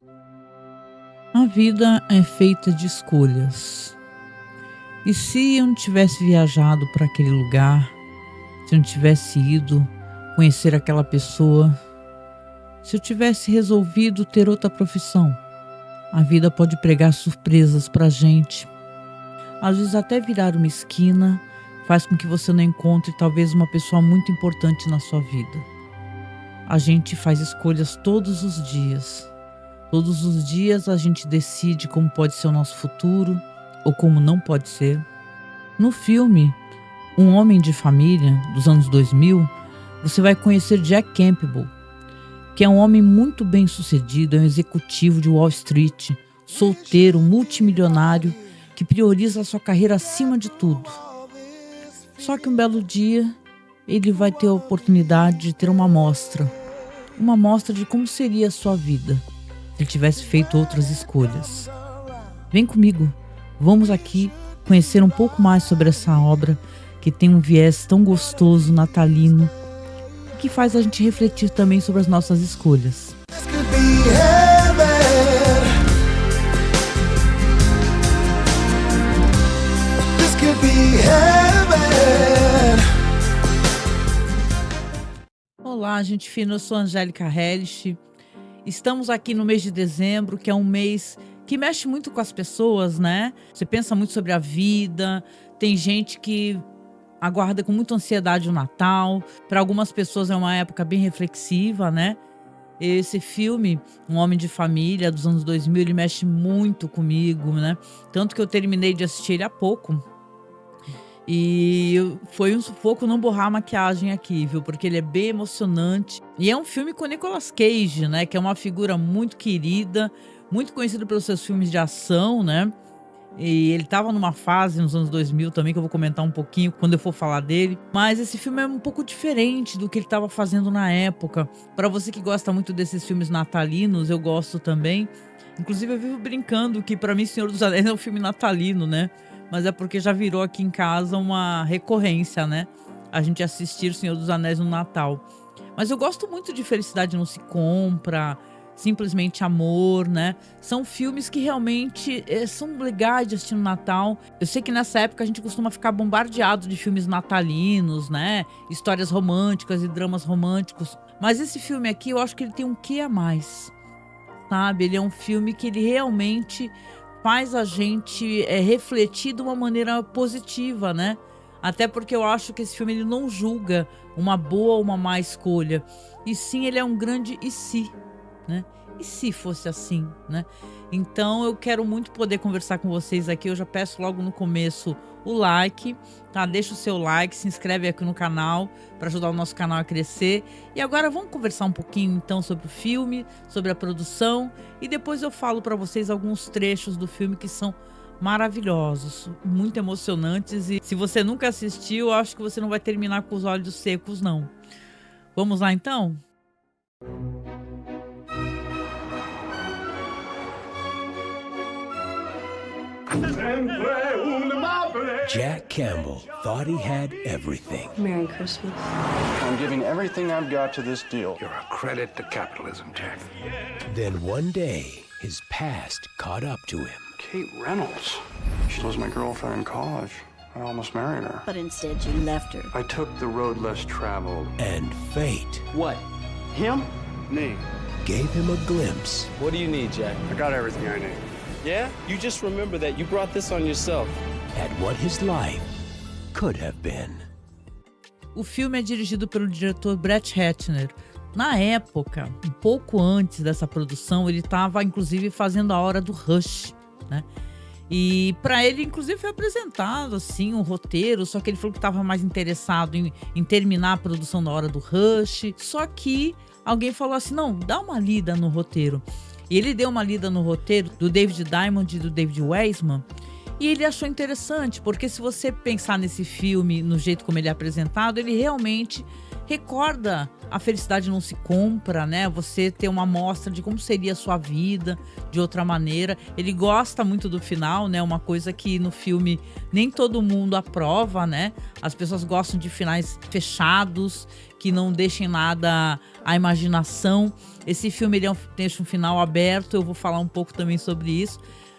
A vida é feita de escolhas. E se eu não tivesse viajado para aquele lugar, se eu não tivesse ido conhecer aquela pessoa, se eu tivesse resolvido ter outra profissão, a vida pode pregar surpresas pra gente. Às vezes até virar uma esquina faz com que você não encontre talvez uma pessoa muito importante na sua vida. A gente faz escolhas todos os dias. Todos os dias a gente decide como pode ser o nosso futuro ou como não pode ser. No filme Um Homem de Família, dos anos 2000, você vai conhecer Jack Campbell, que é um homem muito bem sucedido, é um executivo de Wall Street, solteiro, multimilionário, que prioriza a sua carreira acima de tudo. Só que um belo dia, ele vai ter a oportunidade de ter uma amostra de como seria a sua vida se ele tivesse feito outras escolhas. Vem comigo, vamos aqui conhecer um pouco mais sobre essa obra que tem um viés tão gostoso, natalino, e que faz a gente refletir também sobre as nossas escolhas. Olá, gente fina, eu sou a Angélica Hellish. Estamos aqui no mês de dezembro, que é um mês que mexe muito com as pessoas, né? Você pensa muito sobre a vida, tem gente que aguarda com muita ansiedade o Natal. Para algumas pessoas é uma época bem reflexiva, né? Esse filme, Um Homem de Família, dos anos 2000, ele mexe muito comigo, né? Tanto que eu terminei de assistir ele há pouco. E foi um sufoco não borrar a maquiagem aqui, viu? Porque ele é bem emocionante. E é um filme com Nicolas Cage, né? Que é uma figura muito querida, muito conhecido pelos seus filmes de ação, né? E ele tava numa fase nos anos 2000 também, que eu vou comentar um pouquinho quando eu for falar dele. Mas esse filme é um pouco diferente do que ele tava fazendo na época. Para você que gosta muito desses filmes natalinos, eu gosto também. Inclusive eu vivo brincando que para mim Senhor dos Anéis é um filme natalino, né? Mas é porque já virou aqui em casa uma recorrência, né? A gente assistir o Senhor dos Anéis no Natal. Mas eu gosto muito de Felicidade Não Se Compra, Simplesmente Amor, né? São filmes que realmente são legais de assistir no Natal. Eu sei que nessa época a gente costuma ficar bombardeado de filmes natalinos, né? Histórias românticas e dramas românticos. Mas esse filme aqui, eu acho que ele tem um quê a mais, sabe? Ele é um filme que ele realmente faz a gente refletir de uma maneira positiva, né? Até porque eu acho que esse filme ele não julga uma boa ou uma má escolha. E sim, ele é um grande e se, né? E se fosse assim, né? Então eu quero muito poder conversar com vocês aqui. Eu já peço logo no começo o like, tá? Deixa o seu like, se inscreve aqui no canal para ajudar o nosso canal a crescer. E agora vamos conversar um pouquinho então sobre o filme, sobre a produção, e depois eu falo para vocês alguns trechos do filme que são maravilhosos, muito emocionantes, e se você nunca assistiu, eu acho que você não vai terminar com os olhos secos, não. Vamos lá então? Jack Campbell thought he had everything. Merry Christmas. I'm giving everything I've got to this deal. You're a credit to capitalism, Jack. Then one day, his past caught up to him. Kate Reynolds. She was my girlfriend in college. I almost married her. But instead you left her. I took the road less traveled. And fate What? Him? Me. gave him a glimpse What do you need, Jack? I got everything I need. Yeah? You just remember that you brought this on yourself. at what his life could have been. O filme é dirigido pelo diretor Brett Ratner. Na época, um pouco antes dessa produção, ele estava inclusive fazendo A Hora do Rush, né? E para ele, inclusive, foi apresentado assim um roteiro, só que ele falou que estava mais interessado em terminar a produção da Hora do Rush. Só que alguém falou assim: não, dá uma lida no roteiro. E ele deu uma lida no roteiro do David Diamond e do David Weisman. E ele achou interessante, porque se você pensar nesse filme, no jeito como ele é apresentado, ele realmente recorda A Felicidade Não Se Compra, né? Você ter uma amostra de como seria a sua vida de outra maneira. Ele gosta muito do final, né? Uma coisa que no filme nem todo mundo aprova, né? As pessoas gostam de finais fechados, que não deixem nada à imaginação. Esse filme ele deixa um final aberto, eu vou falar um pouco também sobre isso.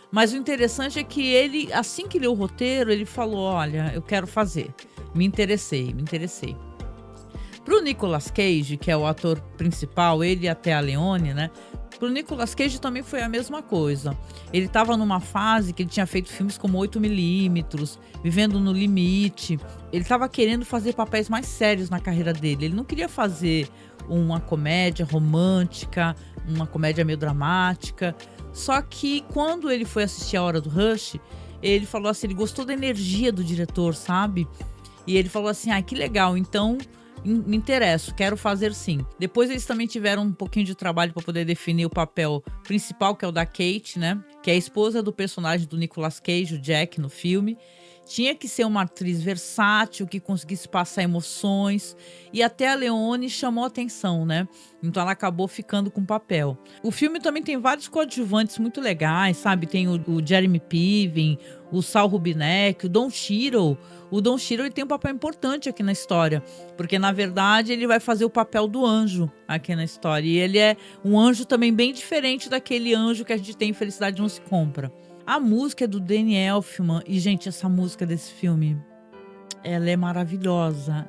Mas o interessante é que ele, assim que leu o roteiro, ele falou, olha, eu quero fazer. Me interessei. Pro Nicolas Cage, que é o ator principal, ele e até a Leone, né? Pro Nicolas Cage também foi a mesma coisa. Ele estava numa fase que ele tinha feito filmes como 8mm, Vivendo no Limite. Ele estava querendo fazer papéis mais sérios na carreira dele. Ele não queria fazer uma comédia romântica, uma comédia meio dramática. Só que quando ele foi assistir A Hora do Rush, ele falou assim, ele gostou da energia do diretor, sabe? E ele falou assim, que legal, então me interesso, quero fazer sim. Depois eles também tiveram um pouquinho de trabalho para poder definir o papel principal, que é o da Kate, né? Que é a esposa do personagem do Nicolas Cage, o Jack, no filme. Tinha que ser uma atriz versátil, que conseguisse passar emoções. E até a Leone chamou atenção, né? Então ela acabou ficando com o papel. O filme também tem vários coadjuvantes muito legais, sabe? Tem o Jeremy Piven, o Saul Rubinek, o Don Cheadle. O Don Cheadle ele tem um papel importante aqui na história. Porque, na verdade, ele vai fazer o papel do anjo aqui na história. E ele é um anjo também bem diferente daquele anjo que a gente tem em Felicidade Não Se Compra. A música é do Danny Elfman. E, gente, essa música desse filme, ela é maravilhosa.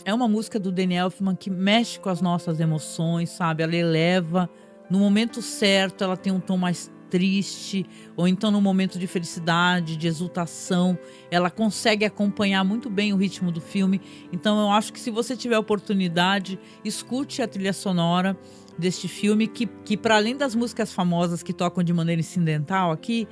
É uma música do Danny Elfman que mexe com as nossas emoções, sabe? Ela eleva. No momento certo, ela tem um tom mais triste. Ou então no momento de felicidade, de exultação. Ela consegue acompanhar muito bem o ritmo do filme. Então eu acho que se você tiver oportunidade, escute a trilha sonora deste filme, que para além das músicas famosas que tocam de maneira incidental aqui,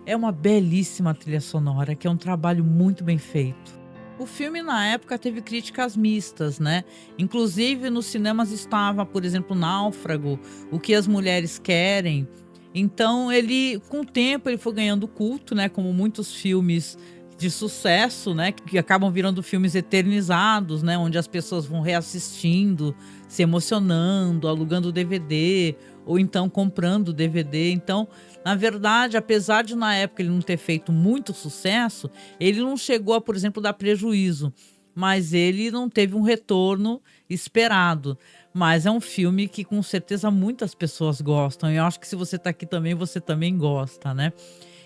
é uma belíssima trilha sonora, que é um trabalho muito bem feito. O filme na época teve críticas mistas, né? Inclusive nos cinemas estava, por exemplo, Náufrago, O Que as Mulheres Querem. Então ele, com o tempo, ele foi ganhando culto, né? Como muitos filmes de sucesso, né, que acabam virando filmes eternizados, né, onde as pessoas vão reassistindo, se emocionando, alugando DVD ou então comprando DVD. Então, na verdade, apesar de na época ele não ter feito muito sucesso, ele não chegou a, por exemplo, dar prejuízo, mas ele não teve um retorno esperado. Mas é um filme que com certeza muitas pessoas gostam. E eu acho que se você está aqui também, você também gosta, né?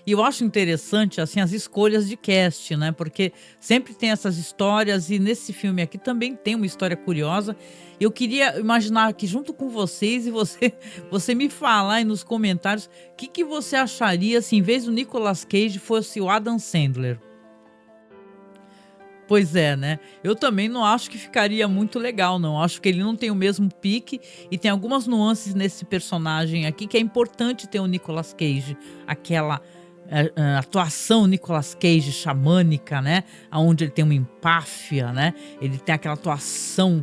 E eu acho interessante, assim, as escolhas de cast, né? Porque sempre tem essas histórias e nesse filme aqui também tem uma história curiosa. Eu queria imaginar aqui junto com vocês e você me falar aí nos comentários o que você acharia se em vez do Nicolas Cage fosse o Adam Sandler. Pois é, né? Eu também não acho que ficaria muito legal, não. Acho que ele não tem o mesmo pique e tem algumas nuances nesse personagem aqui que é importante ter o Nicolas Cage. Aquela atuação Nicolas Cage xamânica, né? Onde ele tem uma empáfia, né? Ele tem aquela atuação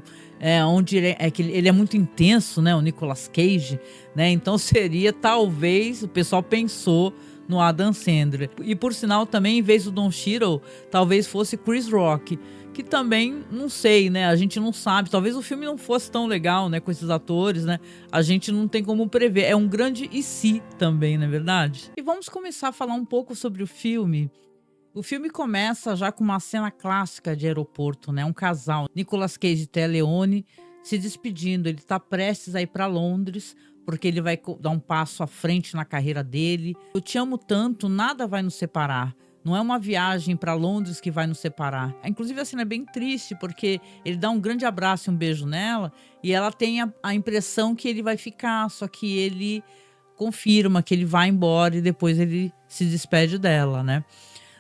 onde ele é muito intenso, né? O Nicolas Cage, né? Então seria, talvez, o pessoal pensou no Adam Sandler. E por sinal também, em vez do Don Cheadle, talvez fosse Chris Rock, que também, não sei, né? A gente não sabe. Talvez o filme não fosse tão legal, né? Com esses atores, né? A gente não tem como prever. É um grande e se também, não é verdade? E vamos começar a falar um pouco sobre o filme. O filme começa já com uma cena clássica de aeroporto, né? Um casal, Nicolas Cage e Téa Leoni, se despedindo. Ele tá prestes a ir para Londres, porque ele vai dar um passo à frente na carreira dele. Eu te amo tanto, nada vai nos separar. Não é uma viagem para Londres que vai nos separar. Inclusive, a cena é bem triste, porque ele dá um grande abraço e um beijo nela, e ela tem a impressão que ele vai ficar, só que ele confirma que ele vai embora e depois ele se despede dela, né?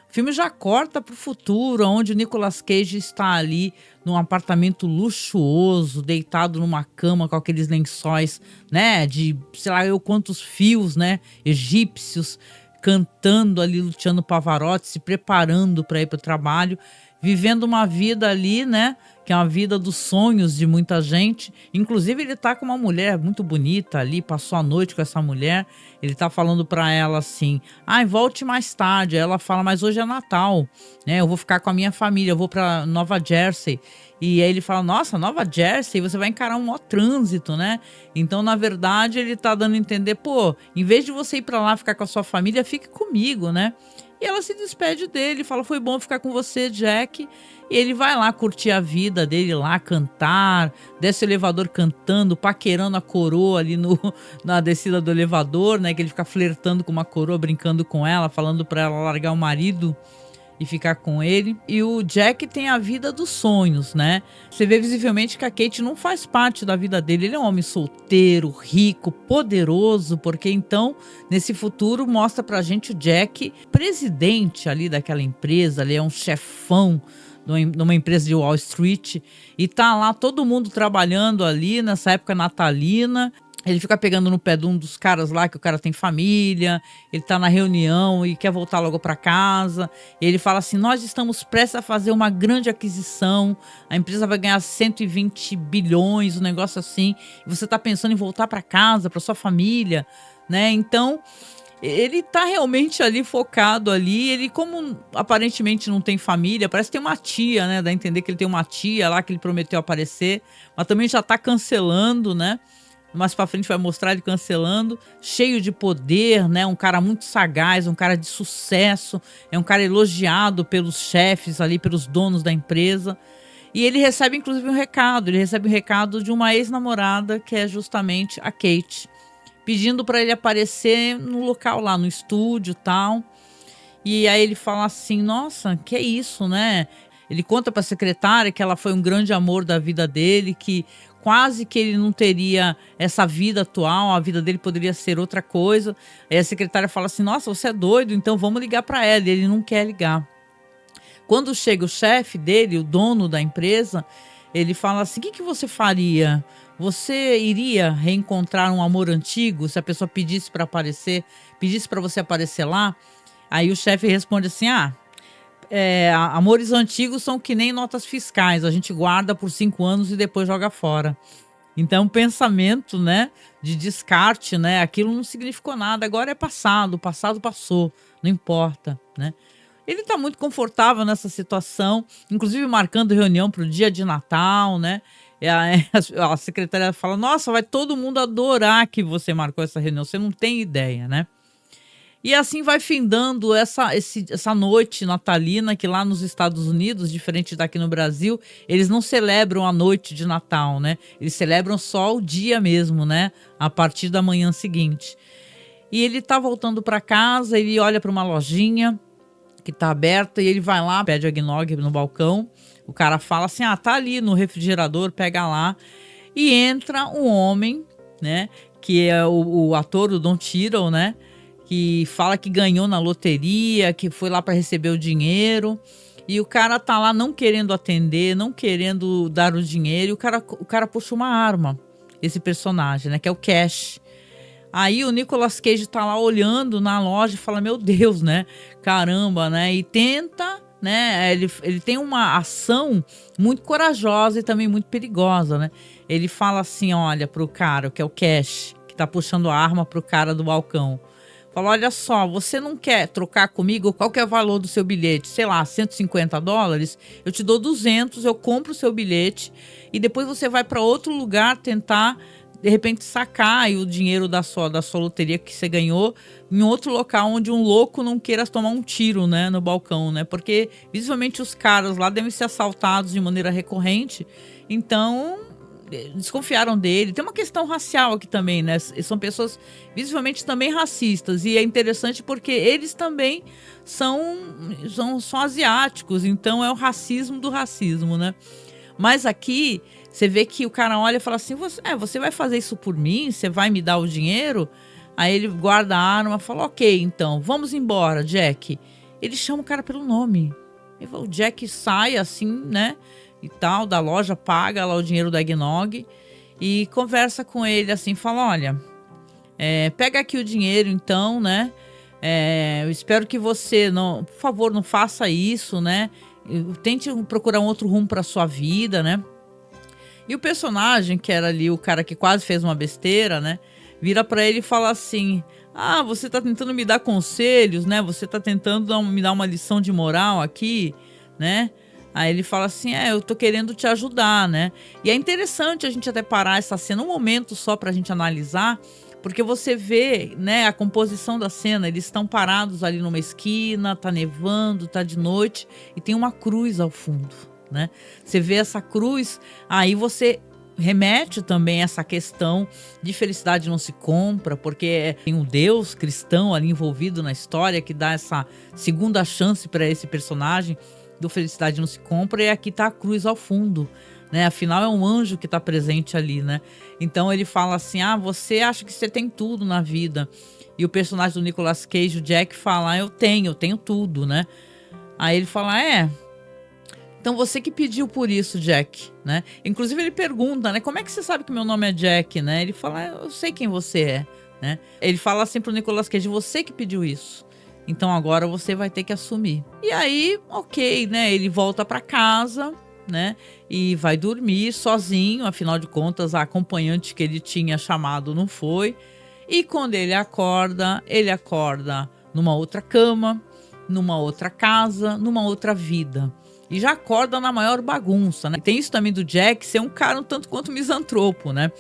O filme já corta para o futuro, onde o Nicolas Cage está ali num apartamento luxuoso, deitado numa cama com aqueles lençóis, né, de sei lá eu quantos fios, né, egípcios, cantando ali Luciano Pavarotti, se preparando para ir para o trabalho. vivendo uma vida ali, né? Que é uma vida dos sonhos de muita gente. Inclusive, ele tá com uma mulher muito bonita ali, passou a noite com essa mulher. Ele tá falando pra ela assim: ai, volte mais tarde. Aí ela fala: mas hoje é Natal, né? Eu vou ficar com a minha família, eu vou pra Nova Jersey. E aí ele fala: nossa, Nova Jersey, você vai encarar um maior trânsito, né? Então, na verdade, ele tá dando a entender: pô, em vez de você ir pra lá ficar com a sua família, fique comigo, né? E ela se despede dele, fala: foi bom ficar com você, Jack. E ele vai lá curtir a vida dele lá, cantar, desce o elevador cantando, paquerando a coroa ali na descida do elevador, né? Que ele fica flertando com uma coroa, brincando com ela, falando pra ela largar o marido e ficar com ele. E o Jack tem a vida dos sonhos, né? Você vê visivelmente que a Kate não faz parte da vida dele. Ele é um homem solteiro, rico, poderoso, porque então, nesse futuro, mostra pra gente o Jack presidente ali daquela empresa, ele é um chefão numa empresa de Wall Street, e tá lá todo mundo trabalhando ali nessa época natalina. Ele fica pegando no pé de um dos caras lá, que o cara tem família, ele tá na reunião e quer voltar logo para casa. E ele fala assim: nós estamos prestes a fazer uma grande aquisição, a empresa vai ganhar 120 bilhões, um negócio assim, e você tá pensando em voltar para casa, para sua família, né? Então, ele tá realmente ali focado ali. Ele, como aparentemente não tem família, parece que tem uma tia, né? Dá a entender que ele tem uma tia lá que ele prometeu aparecer, mas também já tá cancelando, né? Mais pra frente vai mostrar ele cancelando, cheio de poder, né? Um cara muito sagaz, um cara de sucesso, é um cara elogiado pelos chefes ali, pelos donos da empresa. E ele recebe inclusive um recado, de uma ex-namorada, que é justamente a Kate, pedindo para ele aparecer no local lá, no estúdio e tal. E aí ele fala assim: nossa, que é isso, né? Ele conta para a secretária que ela foi um grande amor da vida dele, que quase que ele não teria essa vida atual, a vida dele poderia ser outra coisa. Aí a secretária fala assim: nossa, você é doido, então vamos ligar para ela. E ele não quer ligar. Quando chega o chefe dele, o dono da empresa, ele fala assim: o que você faria? Você iria reencontrar um amor antigo se a pessoa pedisse para aparecer, pedisse para você aparecer lá? Aí o chefe responde assim: amores antigos são que nem notas fiscais, a gente guarda por 5 anos e depois joga fora. Então, pensamento, né, de descarte, né, aquilo não significou nada, agora é passado, o passado passou, não importa, né. Ele tá muito confortável nessa situação, inclusive marcando reunião para o dia de Natal, né. E a secretária fala: nossa, vai todo mundo adorar que você marcou essa reunião, você não tem ideia, né. E assim vai findando essa noite natalina, que lá nos Estados Unidos, diferente daqui no Brasil, eles não celebram a noite de Natal, né? Eles celebram só o dia mesmo, né? A partir da manhã seguinte. E ele tá voltando para casa, ele olha para uma lojinha que tá aberta e ele vai lá, pede eggnog no balcão. O cara fala assim: tá ali no refrigerador, pega lá. E entra um homem, né? Que é o ator, o Don Cheadle, né? Que fala que ganhou na loteria, que foi lá para receber o dinheiro. E o cara tá lá não querendo atender, não querendo dar o dinheiro. E o cara puxa uma arma, esse personagem, né? Que é o Cash. Aí o Nicolas Cage tá lá olhando na loja e fala: meu Deus, né? Caramba, né? E tenta, né? Ele tem uma ação muito corajosa e também muito perigosa, né? Ele fala assim, olha, pro cara, que é o Cash, que tá puxando a arma pro cara do balcão. Fala: olha só, você não quer trocar comigo? Qual que é o valor do seu bilhete? Sei lá, $150? Eu te dou 200, eu compro o seu bilhete e depois você vai para outro lugar tentar, de repente, sacar aí o dinheiro da sua loteria que você ganhou em outro local onde um louco não queira tomar um tiro, né, no balcão, né? Porque, visivelmente, os caras lá devem ser assaltados de maneira recorrente, então desconfiaram dele. Tem uma questão racial aqui também, né? São pessoas visivelmente também racistas, e é interessante porque eles também são asiáticos, então é o racismo do racismo, né? Mas aqui você vê que o cara olha e fala assim: você vai fazer isso por mim? Você vai me dar o dinheiro? Aí ele guarda a arma e fala: ok, então, vamos embora, Jack. Ele chama o cara pelo nome. O Jack sai assim, né? E tal, da loja, paga lá o dinheiro do eggnog e conversa com ele assim, fala: olha, pega aqui o dinheiro então, né? Eu espero que você, não, por favor, não faça isso, né? Tente procurar um outro rumo para sua vida, né? E o personagem, que era ali o cara que quase fez uma besteira, né? Vira para ele e fala assim: ah, você tá tentando me dar conselhos, né? Você tá tentando me dar uma lição de moral aqui, né? Aí ele fala assim: eu tô querendo te ajudar, né? E é interessante a gente até parar essa cena um momento só pra gente analisar, porque você vê, né, a composição da cena. Eles estão parados ali numa esquina, tá nevando, tá de noite e tem uma cruz ao fundo, né? Você vê essa cruz, aí você remete também a essa questão de felicidade não se compra, porque tem um Deus cristão ali envolvido na história que dá essa segunda chance para esse personagem do felicidade não se compra, e aqui tá a cruz ao fundo, né? Afinal é um anjo que tá presente ali, né? Então ele fala assim: você acha que você tem tudo na vida. E o personagem do Nicolas Cage, o Jack, fala: eu tenho tudo, né? Aí ele fala: então você que pediu por isso, Jack, né? Inclusive ele pergunta, né? Como é que você sabe que meu nome é Jack, né? Ele fala: eu sei quem você é, né? Ele fala assim pro Nicolas Cage: você que pediu isso. Então agora você vai ter que assumir. E aí, ok, né? Ele volta para casa, né? E vai dormir sozinho. Afinal de contas, a acompanhante que ele tinha chamado não foi. E quando ele acorda numa outra cama, numa outra casa, numa outra vida. E já acorda na maior bagunça, né? Tem isso também do Jack ser um cara um tanto quanto misantropo, né?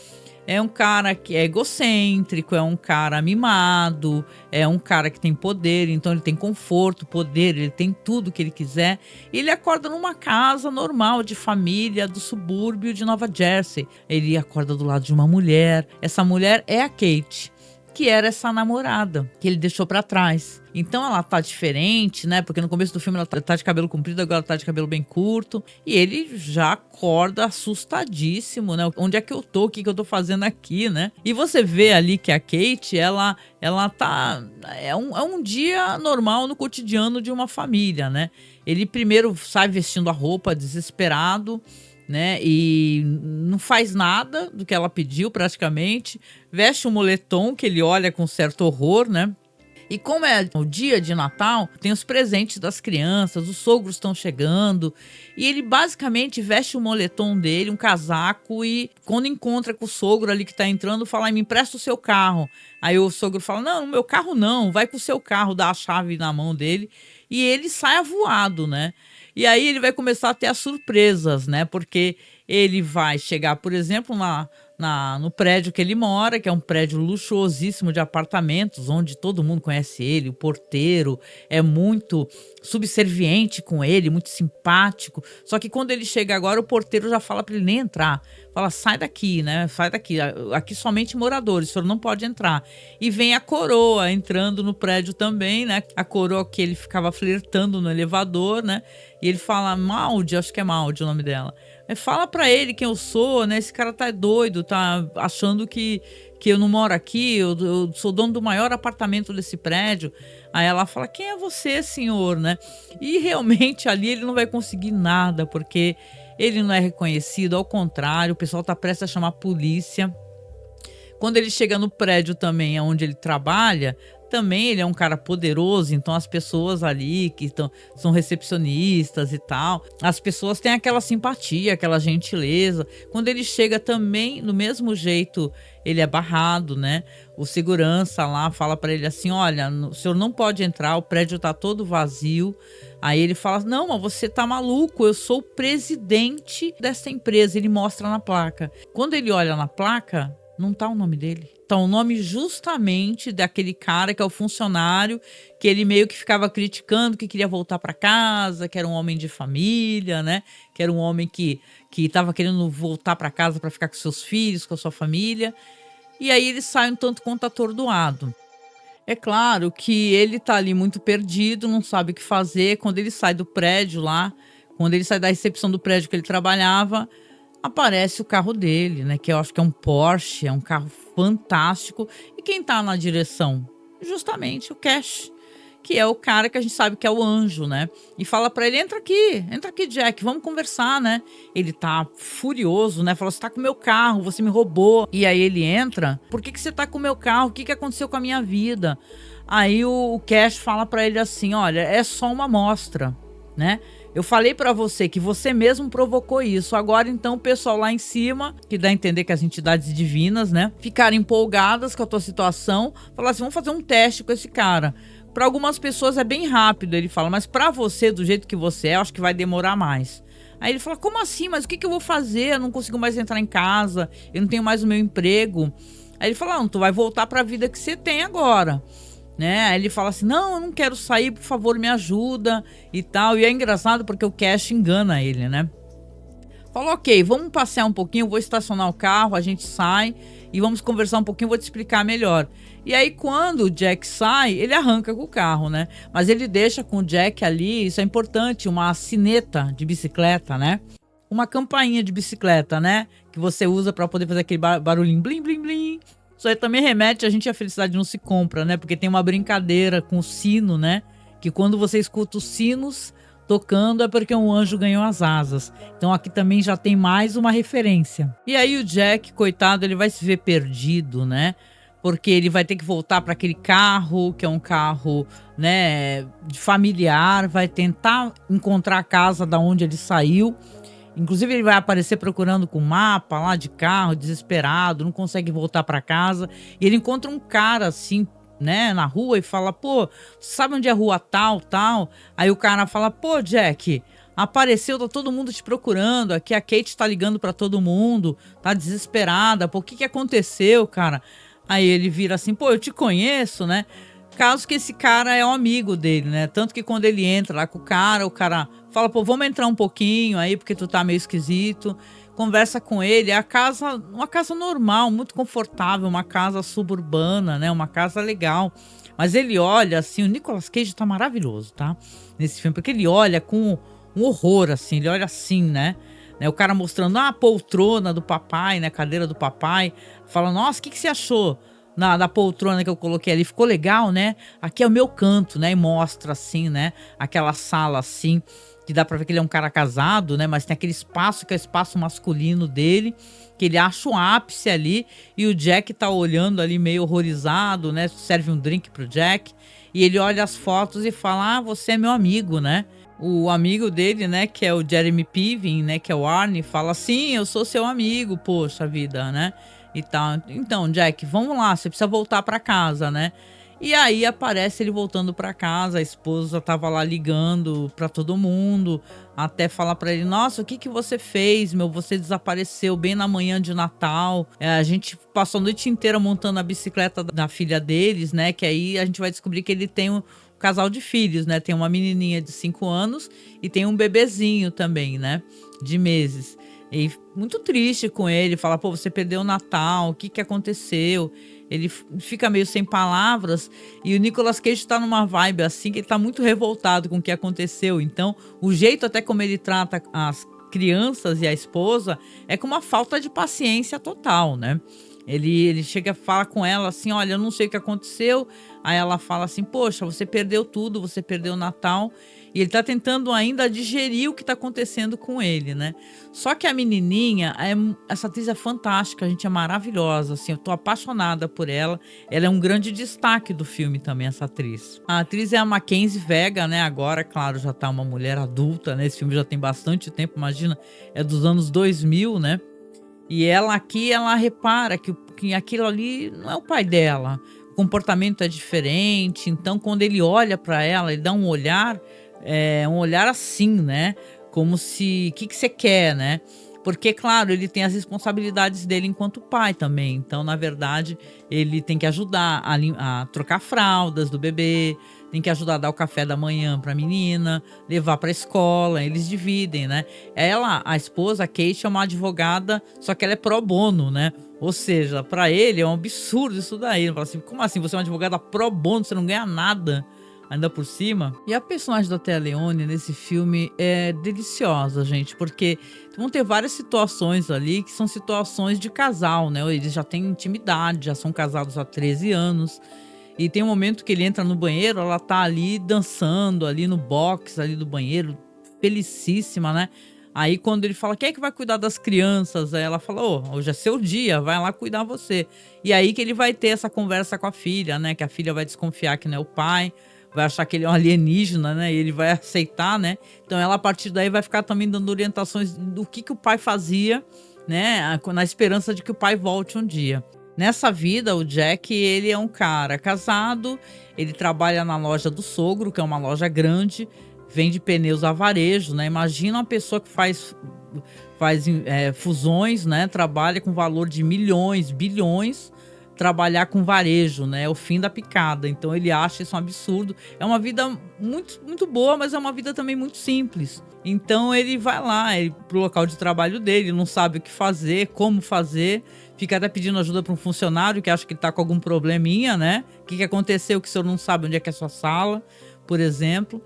É um cara que é egocêntrico, é um cara mimado, é um cara que tem poder, então ele tem conforto, poder, ele tem tudo que ele quiser. E ele acorda numa casa normal de família do subúrbio de Nova Jersey. Ele acorda do lado de uma mulher. Essa mulher é a Kate, que era essa namorada que ele deixou pra trás. Então ela tá diferente, né? Porque no começo do filme ela tá de cabelo comprido, agora ela tá de cabelo bem curto. E ele já acorda assustadíssimo, né? Onde é que eu tô? O que eu tô fazendo aqui, né? E você vê ali que a Kate, ela tá... É um dia normal no cotidiano de uma família, né? Ele primeiro sai vestindo a roupa desesperado, né? E não faz nada do que ela pediu praticamente. Veste um moletom que ele olha com certo horror, né? E como é o dia de Natal, tem os presentes das crianças, os sogros estão chegando. E ele basicamente veste o moletom dele, um casaco, e quando encontra com o sogro ali que tá entrando, fala: me empresta o seu carro. Aí o sogro fala: não, meu carro não, vai com o seu carro, dá a chave na mão dele. E ele sai avoado, né? E aí ele vai começar a ter as surpresas, né? Porque ele vai chegar, por exemplo, no prédio que ele mora, que é um prédio luxuosíssimo de apartamentos, onde todo mundo conhece ele. O porteiro é muito subserviente com ele, muito simpático. Só que quando ele chega agora, o porteiro já fala para ele nem entrar. Fala: sai daqui, né? Sai daqui. Aqui somente moradores, o senhor não pode entrar. E vem a coroa entrando no prédio também, né? A coroa que ele ficava flertando no elevador, né? E ele fala: Maldi, acho que é Maldi o nome dela. Fala pra ele quem eu sou, né? Esse cara tá doido, tá achando que eu não moro aqui, eu sou dono do maior apartamento desse prédio. Aí ela fala: quem é você, senhor, né? E realmente ali ele não vai conseguir nada, porque ele não é reconhecido, ao contrário, o pessoal tá prestes a chamar a polícia. Quando ele chega no prédio também, onde ele trabalha, também ele é um cara poderoso, então as pessoas ali que são recepcionistas e tal, as pessoas têm aquela simpatia, aquela gentileza. Quando ele chega também, do mesmo jeito, ele é barrado, né? O segurança lá fala para ele assim: olha, o senhor não pode entrar, o prédio tá todo vazio. Aí ele fala: não, mas você tá maluco, eu sou o presidente dessa empresa. Ele mostra na placa. Quando ele olha na placa, não tá o nome dele. Tá o nome justamente daquele cara que é o funcionário que ele meio que ficava criticando, que queria voltar para casa, que era um homem de família, né? Que era um homem que tava querendo voltar para casa para ficar com seus filhos, com a sua família. E aí ele sai um tanto quanto atordoado. É claro que ele tá ali muito perdido, não sabe o que fazer. Quando ele sai do prédio lá, quando ele sai da recepção do prédio que ele trabalhava, aparece o carro dele, né? Que eu acho que é um Porsche, é um carro fantástico. E quem tá na direção? Justamente o Cash, que é o cara que a gente sabe que é o anjo, né? E fala pra ele: entra aqui, Jack, vamos conversar, né? Ele tá furioso, né? Fala: você tá com o meu carro, você me roubou. E aí ele entra: por que você tá com o meu carro? O que aconteceu com a minha vida? Aí o Cash fala pra ele assim: olha, é só uma amostra, né? Eu falei pra você que você mesmo provocou isso. Agora, então, o pessoal lá em cima, que dá a entender que as entidades divinas, né, ficaram empolgadas com a tua situação, falaram assim, vamos fazer um teste com esse cara. Para algumas pessoas é bem rápido, ele fala, mas para você, do jeito que você é, acho que vai demorar mais. Aí ele fala, como assim? Mas o que eu vou fazer? Eu não consigo mais entrar em casa, eu não tenho mais o meu emprego. Aí ele fala, não, tu vai voltar para a vida que você tem agora. Né? Aí ele fala assim, não, eu não quero sair, por favor, me ajuda e tal. E é engraçado porque o Cash engana ele, né? Fala, ok, vamos passear um pouquinho, eu vou estacionar o carro, a gente sai e vamos conversar um pouquinho, vou te explicar melhor. E aí, quando o Jack sai, ele arranca com o carro, né? Mas ele deixa com o Jack ali, isso é importante, uma sineta de bicicleta, né? Uma campainha de bicicleta, né? Que você usa para poder fazer aquele barulhinho blim, blim, blim. Isso aí também remete a gente a felicidade não se compra, né? Porque tem uma brincadeira com o sino, né? Que quando você escuta os sinos tocando é porque um anjo ganhou as asas. Então aqui também já tem mais uma referência. E aí o Jack, coitado, ele vai se ver perdido, né? Porque ele vai ter que voltar para aquele carro, que é um carro, né, familiar, vai tentar encontrar a casa da onde ele saiu. Inclusive ele vai aparecer procurando com mapa lá de carro, desesperado, não consegue voltar para casa. E ele encontra um cara assim, né, na rua e fala, pô, sabe onde é a rua tal, tal? Aí o cara fala, pô, Jack, apareceu, tá todo mundo te procurando, aqui a Kate tá ligando para todo mundo, tá desesperada, pô, o que aconteceu, cara? Aí ele vira assim, pô, eu te conheço, né? Caso que esse cara é um amigo dele, né? Tanto que quando ele entra lá com o cara fala, pô, vamos entrar um pouquinho aí, porque tu tá meio esquisito. Conversa com ele, é uma casa normal, muito confortável, uma casa suburbana, né? Uma casa legal. Mas ele olha assim, o Nicolas Cage tá maravilhoso, tá? Nesse filme, porque ele olha com um horror, assim, ele olha assim, né? O cara mostrando a poltrona do papai, né? A cadeira do papai. Fala, nossa, o que você achou da poltrona que eu coloquei ali? Ficou legal, né? Aqui é o meu canto, né? E mostra assim, né? Aquela sala assim, que dá pra ver que ele é um cara casado, né? Mas tem aquele espaço que é o espaço masculino dele, que ele acha o ápice ali. E o Jack tá olhando ali meio horrorizado, né? Serve um drink pro Jack. E ele olha as fotos e fala, ah, você é meu amigo, né? O amigo dele, né, que é o Jeremy Piven, né, que é o Arnie, fala, sim, eu sou seu amigo, poxa vida, né, e tal. Então, Jack, vamos lá, você precisa voltar pra casa, né. E aí aparece ele voltando pra casa, a esposa tava lá ligando pra todo mundo, até falar pra ele, nossa, o que você fez, meu, você desapareceu bem na manhã de Natal, a gente passou a noite inteira montando a bicicleta da filha deles, né, que aí a gente vai descobrir que ele tem um casal de filhos, né? Tem uma menininha de 5 anos e tem um bebezinho também, né? De meses. E muito triste com ele, fala, pô, você perdeu o Natal, o que aconteceu? Ele fica meio sem palavras e o Nicolas Cage tá numa vibe assim, que ele tá muito revoltado com o que aconteceu. Então, o jeito até como ele trata as crianças e a esposa é com uma falta de paciência total, né? Ele chega e fala com ela assim, olha, eu não sei o que aconteceu. Aí ela fala assim, poxa, você perdeu tudo, você perdeu o Natal. E ele tá tentando ainda digerir o que tá acontecendo com ele, né? Só que a menininha, essa atriz é fantástica, a gente é maravilhosa, assim, eu tô apaixonada por ela. Ela é um grande destaque do filme também, essa atriz. A atriz é a Mackenzie Vega, né? Agora, claro, já tá uma mulher adulta, né? Esse filme já tem bastante tempo, imagina, é dos anos 2000, né? E ela aqui, ela repara que aquilo ali não é o pai dela. O comportamento é diferente. Então, quando ele olha para ela, ele dá um olhar assim, né? Como se, o que você quer, né? Porque, claro, ele tem as responsabilidades dele enquanto pai também. Então, na verdade, ele tem que ajudar a trocar fraldas do bebê, tem que ajudar a dar o café da manhã pra menina, levar pra escola, eles dividem, né? Ela, a esposa, a Kate, é uma advogada, só que ela é pro bono, né? Ou seja, pra ele é um absurdo isso daí. Ele fala assim, como assim, você é uma advogada pro bono, você não ganha nada ainda por cima? E a personagem da Téa Leoni nesse filme é deliciosa, gente, porque vão ter várias situações ali que são situações de casal, né? Eles já têm intimidade, já são casados há 13 anos. E tem um momento que ele entra no banheiro, ela tá ali dançando, ali no box, ali do banheiro, felicíssima, né? Aí quando ele fala, quem é que vai cuidar das crianças? Aí ela fala, hoje é seu dia, vai lá cuidar você. E aí que ele vai ter essa conversa com a filha, né? Que a filha vai desconfiar que não é o pai. vai achar que ele é um alienígena, né? E ele vai aceitar, né? Então ela, a partir daí, vai ficar também dando orientações do que o pai fazia, né? Na esperança de que o pai volte um dia. Nessa vida, o Jack, ele é um cara casado, ele trabalha na loja do sogro, que é uma loja grande, vende pneus a varejo, né? Imagina uma pessoa que faz fusões, né? Trabalha com valor de milhões, bilhões, trabalhar com varejo, né? É o fim da picada. Então ele acha isso um absurdo. É uma vida muito, muito boa, mas é uma vida também muito simples. Então ele vai lá pro local de trabalho dele, não sabe o que fazer, como fazer, fica até pedindo ajuda para um funcionário que acha que ele tá com algum probleminha, né? O que aconteceu que o senhor não sabe onde é que é a sua sala, por exemplo.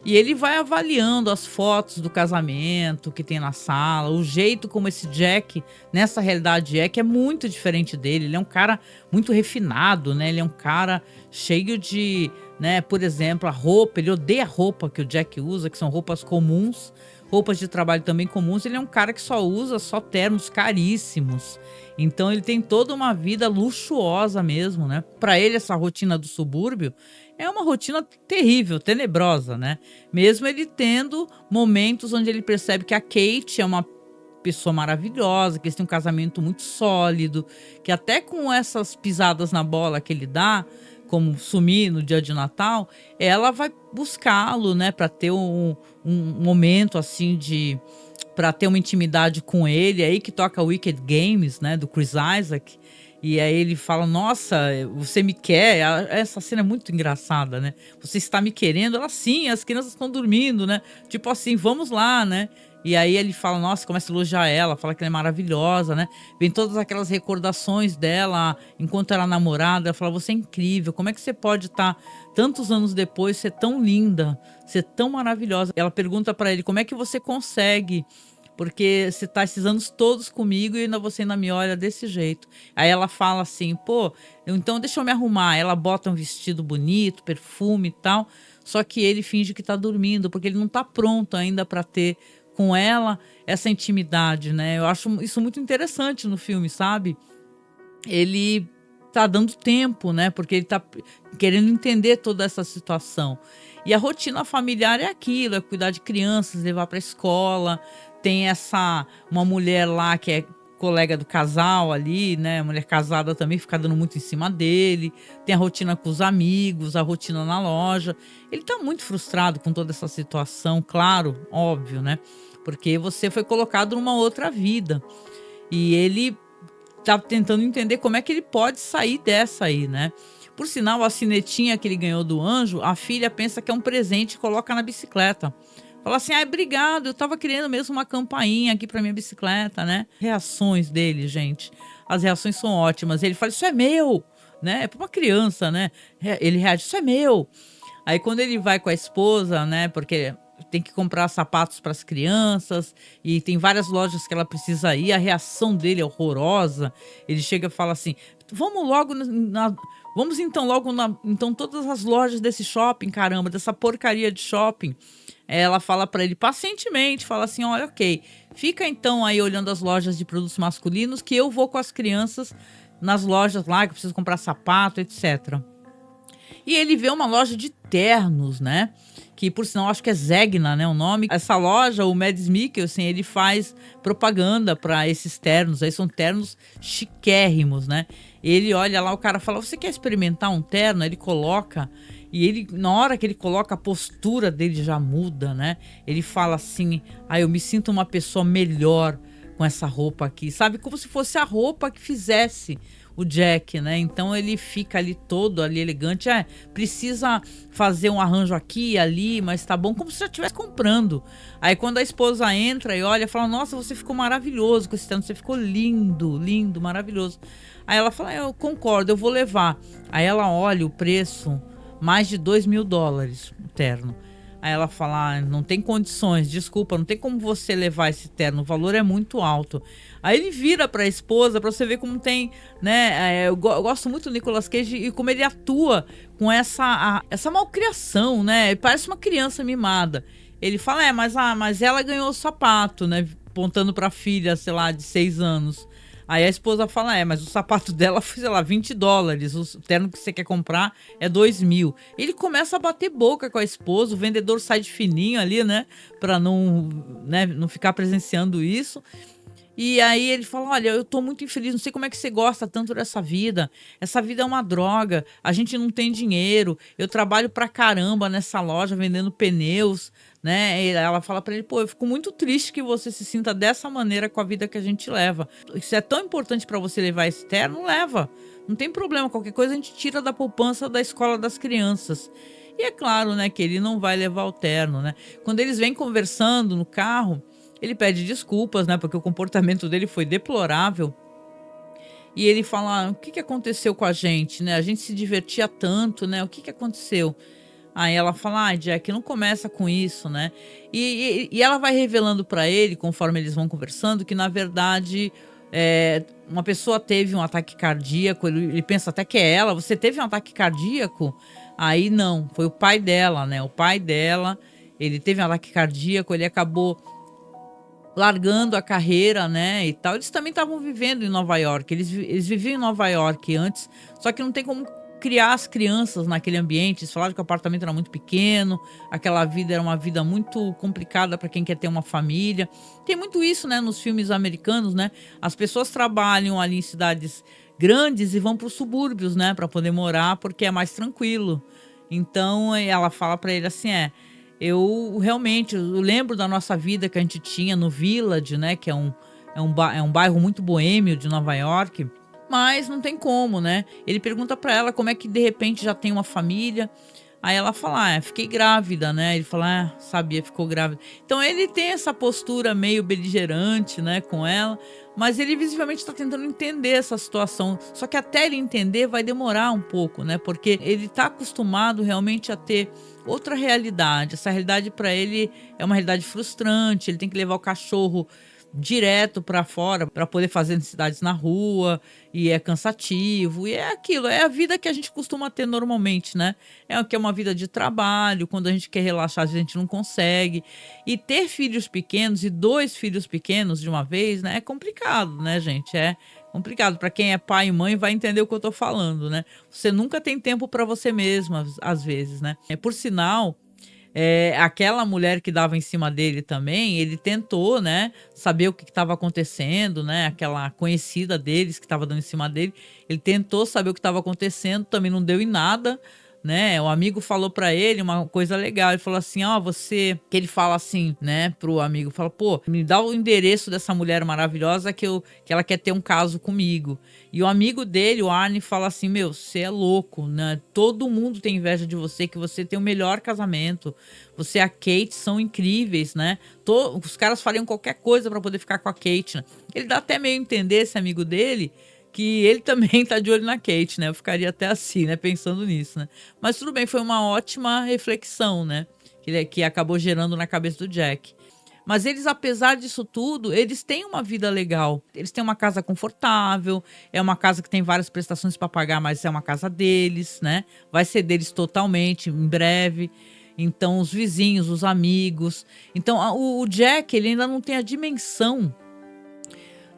E ele vai avaliando as fotos do casamento que tem na sala, o jeito como esse Jack, nessa realidade é muito diferente dele. Ele é um cara muito refinado, né? Ele é um cara cheio de, né? Por exemplo, a roupa, ele odeia a roupa que o Jack usa, que são roupas comuns, roupas de trabalho também comuns. Ele é um cara que só usa ternos caríssimos. Então ele tem toda uma vida luxuosa mesmo, né? Para ele, essa rotina do subúrbio é uma rotina terrível, tenebrosa, né? Mesmo ele tendo momentos onde ele percebe que a Kate é uma pessoa maravilhosa, que eles têm um casamento muito sólido, que até com essas pisadas na bola que ele dá, como sumir no dia de Natal, ela vai buscá-lo, né? Para ter um momento assim para ter uma intimidade com ele. É aí que toca Wicked Games, né? Do Chris Isaac. E aí ele fala, nossa, você me quer? Essa cena é muito engraçada, né? Você está me querendo? Ela, sim, as crianças estão dormindo, né? Tipo assim, vamos lá, né? E aí ele fala, nossa, começa a elogiar ela, fala que ela é maravilhosa, né? Vem todas aquelas recordações dela enquanto era namorada. Ela fala, você é incrível, como é que você pode estar tantos anos depois, ser tão linda, ser tão maravilhosa? Ela pergunta pra ele, como é que você consegue? Porque você tá esses anos todos comigo e você ainda me olha desse jeito. Aí ela fala assim, pô, então deixa eu me arrumar. Ela bota um vestido bonito, perfume e tal, só que ele finge que tá dormindo, porque ele não tá pronto ainda para ter com ela essa intimidade, né? Eu acho isso muito interessante no filme, sabe? Ele tá dando tempo, né? Porque ele tá querendo entender toda essa situação. E a rotina familiar é aquilo, é cuidar de crianças, levar pra escola. Tem uma mulher lá que é colega do casal ali, né? Mulher casada também, fica dando muito em cima dele. Tem a rotina com os amigos, a rotina na loja. Ele tá muito frustrado com toda essa situação, claro, óbvio, né? Porque você foi colocado numa outra vida. E ele tá tentando entender como é que ele pode sair dessa aí, né? Por sinal, a sinetinha que ele ganhou do anjo, a filha pensa que é um presente e coloca na bicicleta. Fala assim, obrigado, eu tava querendo mesmo uma campainha aqui pra minha bicicleta, né? Reações dele, gente. As reações são ótimas. Ele fala, isso é meu, né? É pra uma criança, né? Ele reage, isso é meu. Aí quando ele vai com a esposa, né? Porque tem que comprar sapatos para as crianças e tem várias lojas que ela precisa ir. A reação dele é horrorosa. Ele chega e fala assim, vamos logo vamos então logo então todas as lojas desse shopping, caramba, dessa porcaria de shopping. Ela fala para ele pacientemente, fala assim, olha, ok, fica então aí olhando as lojas de produtos masculinos que eu vou com as crianças nas lojas lá, que eu preciso comprar sapato, etc. E ele vê uma loja de ternos, né? Que por sinal acho que é Zegna, né, o nome. Essa loja, o Mads Mikkelsen, ele faz propaganda para esses ternos. Aí são ternos chiquérrimos, né? Ele olha lá, o cara fala, você quer experimentar um terno? Ele coloca, e ele, na hora que ele coloca, a postura dele já muda, né? Ele fala assim, eu me sinto uma pessoa melhor com essa roupa aqui, sabe? Como se fosse a roupa que fizesse o Jack, né? Então ele fica ali todo ali elegante. Precisa fazer um arranjo aqui e ali, mas tá bom, como se já estivesse comprando. Aí quando a esposa entra e olha, fala, nossa, você ficou maravilhoso com esse terno, você ficou lindo, lindo, maravilhoso. Aí ela fala, eu concordo, eu vou levar. Aí ela olha o preço, mais de $2.000 o terno. Aí ela fala, não tem condições, desculpa, não tem como você levar esse terno, o valor é muito alto. Aí ele vira pra esposa, pra você ver como tem, né, eu gosto muito do Nicolas Cage e como ele atua com essa malcriação, né, parece uma criança mimada. Ele fala, mas ela ganhou o sapato, né, apontando pra filha, sei lá, de 6 anos. Aí a esposa fala, mas o sapato dela foi, sei lá, $20. O terno que você quer comprar é 2.000. Ele começa a bater boca com a esposa, o vendedor sai de fininho ali, né? Pra não ficar presenciando isso. E aí ele fala, olha, eu tô muito infeliz, não sei como é que você gosta tanto dessa vida. Essa vida é uma droga, a gente não tem dinheiro, eu trabalho pra caramba nessa loja vendendo pneus, né? E ela fala pra ele, pô, eu fico muito triste que você se sinta dessa maneira com a vida que a gente leva. Isso é tão importante pra você levar esse terno, leva. Não tem problema, qualquer coisa a gente tira da poupança da escola das crianças. E é claro, né, que ele não vai levar o terno, né? Quando eles vêm conversando no carro, ele pede desculpas, né? Porque o comportamento dele foi deplorável. E ele fala, o que aconteceu com a gente, né? A gente se divertia tanto, né? O que aconteceu? Aí ela fala, Jack, não começa com isso, né? E ela vai revelando pra ele, conforme eles vão conversando, que na verdade uma pessoa teve um ataque cardíaco. Ele pensa até que é ela. Você teve um ataque cardíaco? Aí não, foi o pai dela, né? O pai dela, ele teve um ataque cardíaco, ele acabou largando a carreira, né, e tal. Eles também estavam vivendo em Nova York, eles viviam em Nova York antes, só que não tem como criar as crianças naquele ambiente. Eles falaram que o apartamento era muito pequeno, aquela vida era uma vida muito complicada para quem quer ter uma família. Tem muito isso, né, nos filmes americanos, né, as pessoas trabalham ali em cidades grandes e vão para os subúrbios, né, para poder morar, porque é mais tranquilo. Então ela fala para ele assim, eu realmente, eu lembro da nossa vida que a gente tinha no Village, né? Que é um bairro muito boêmio de Nova York. Mas não tem como, né? Ele pergunta pra ela como é que de repente já tem uma família. Aí ela fala, fiquei grávida, né? Ele fala, sabia, ficou grávida. Então ele tem essa postura meio beligerante, né, com ela. Mas ele visivelmente está tentando entender essa situação. Só que até ele entender vai demorar um pouco, né? Porque ele está acostumado realmente a ter outra realidade. Essa realidade para ele é uma realidade frustrante. Ele tem que levar o cachorro direto para fora para poder fazer necessidades na rua, e é cansativo, e é aquilo, é a vida que a gente costuma ter normalmente, né? Que é uma vida de trabalho. Quando a gente quer relaxar, a gente não consegue. E ter filhos pequenos, e 2 filhos pequenos de uma vez, né? É complicado, né, gente? É complicado. Para quem é pai e mãe vai entender o que eu tô falando, né? Você nunca tem tempo para você mesma, às vezes, né? Por sinal, aquela mulher que dava em cima dele também, ele tentou, né, saber o que estava acontecendo, né, aquela conhecida deles que estava dando em cima dele, ele tentou saber o que estava acontecendo, também não deu em nada, né. O amigo falou pra ele uma coisa legal, ele falou assim, que ele fala assim, né, pro amigo, fala, pô, me dá o endereço dessa mulher maravilhosa que ela quer ter um caso comigo. E o amigo dele, o Arnie, fala assim, meu, você é louco, né, todo mundo tem inveja de você, que você tem o melhor casamento, você e a Kate são incríveis, né, os caras fariam qualquer coisa pra poder ficar com a Kate, né? Ele dá até meio a entender, esse amigo dele, que ele também tá de olho na Kate, né? Eu ficaria até assim, né? Pensando nisso, né? Mas tudo bem, foi uma ótima reflexão, né? Que acabou gerando na cabeça do Jack. Mas eles, apesar disso tudo, eles têm uma vida legal. Eles têm uma casa confortável, é uma casa que tem várias prestações para pagar, mas é uma casa deles, né? Vai ser deles totalmente, em breve. Então, os vizinhos, os amigos. Então, o Jack, ele ainda não tem a dimensão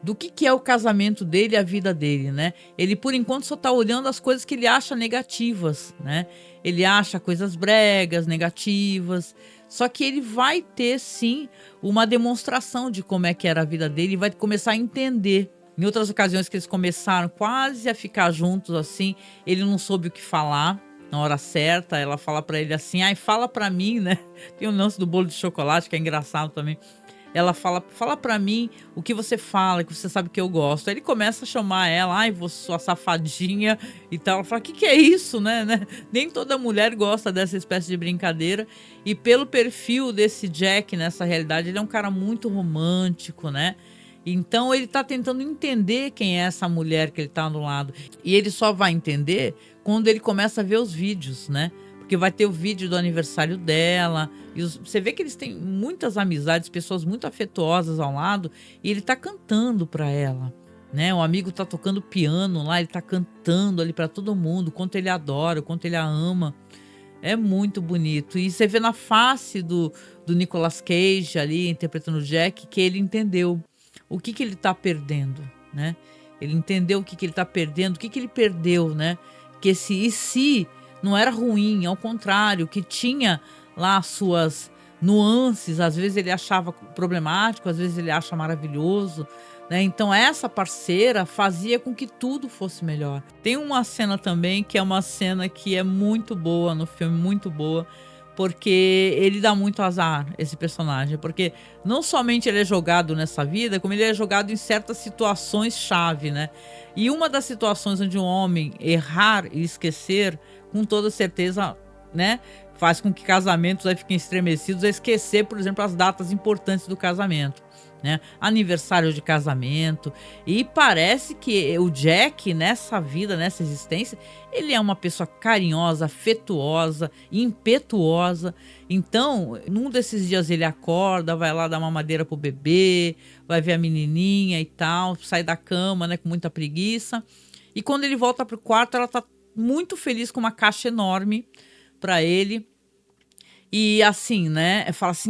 do que é o casamento dele e a vida dele, né? Ele, por enquanto, só tá olhando as coisas que ele acha negativas, né? Ele acha coisas bregas, negativas. Só que ele vai ter, sim, uma demonstração de como é que era a vida dele e vai começar a entender. Em outras ocasiões que eles começaram quase a ficar juntos, assim, ele não soube o que falar na hora certa. Ela fala pra ele assim, fala pra mim, né? Tem um lance do bolo de chocolate que é engraçado também. Ela fala pra mim o que você fala, que você sabe que eu gosto. Aí ele começa a chamar ela, você sua safadinha e tal. Ela fala, que é isso, né? Nem toda mulher gosta dessa espécie de brincadeira. E pelo perfil desse Jack nessa realidade, ele é um cara muito romântico, né? Então ele tá tentando entender quem é essa mulher que ele tá do lado. E ele só vai entender quando ele começa a ver os vídeos, né? Porque vai ter o vídeo do aniversário dela. E você vê que eles têm muitas amizades, pessoas muito afetuosas ao lado. E ele tá cantando pra ela, né? O amigo tá tocando piano lá, ele tá cantando ali pra todo mundo, o quanto ele adora, o quanto ele a ama. É muito bonito. E você vê na face do Nicolas Cage ali, interpretando o Jack, que ele entendeu o que ele tá perdendo, né? Ele entendeu o que ele tá perdendo, o que ele perdeu, né? Que esse e se não era ruim, ao contrário, que tinha lá as suas nuances, às vezes ele achava problemático, às vezes ele acha maravilhoso, né? Então essa parceira fazia com que tudo fosse melhor. Tem uma cena também que é uma cena que é muito boa no filme, muito boa, porque ele dá muito azar, esse personagem, porque não somente ele é jogado nessa vida, como ele é jogado em certas situações chave, né? E uma das situações onde um homem errar e esquecer, com toda certeza, né, faz com que casamentos aí fiquem estremecidos a esquecer, por exemplo, as datas importantes do casamento, né? Aniversário de casamento. E parece que o Jack, nessa vida, nessa existência, ele é uma pessoa carinhosa, afetuosa, impetuosa. Então, num desses dias ele acorda, vai lá dar uma mamadeira pro bebê, vai ver a menininha e tal, sai da cama, né, com muita preguiça. E quando ele volta pro quarto, ela tá muito feliz com uma caixa enorme pra ele. E assim, né, fala assim,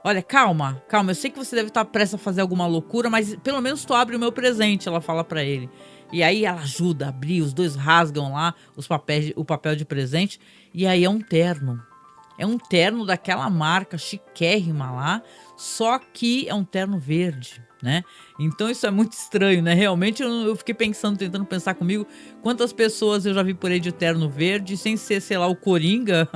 olha, calma, eu sei que você deve estar prestes a fazer alguma loucura, mas pelo menos tu abre o meu presente, ela fala pra ele. E aí ela ajuda a abrir, os dois rasgam lá o papel de presente, e aí é um terno. É um terno daquela marca chiquérrima lá, só que é um terno verde, né? Então isso é muito estranho, né? Realmente eu fiquei tentando pensar comigo, quantas pessoas eu já vi por aí de terno verde, sem ser, sei lá, o Coringa.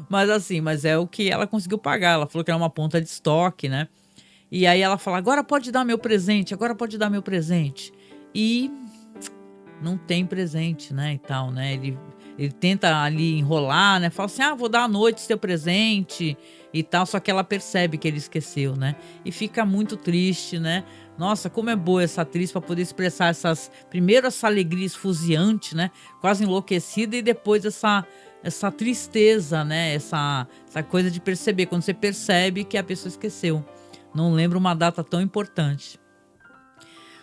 Mas é o que ela conseguiu pagar. Ela falou que era uma ponta de estoque, né? E aí ela fala, agora pode dar meu presente. E não tem presente, né? E tal, né? Ele tenta ali enrolar, né? Fala assim, vou dar à noite seu presente e tal. Só que ela percebe que ele esqueceu, né? E fica muito triste, né? Nossa, como é boa essa atriz para poder expressar primeiro essa alegria esfuziante, né? Quase enlouquecida, e depois essa tristeza, né? Essa coisa de perceber, quando você percebe que a pessoa esqueceu. Não lembra uma data tão importante.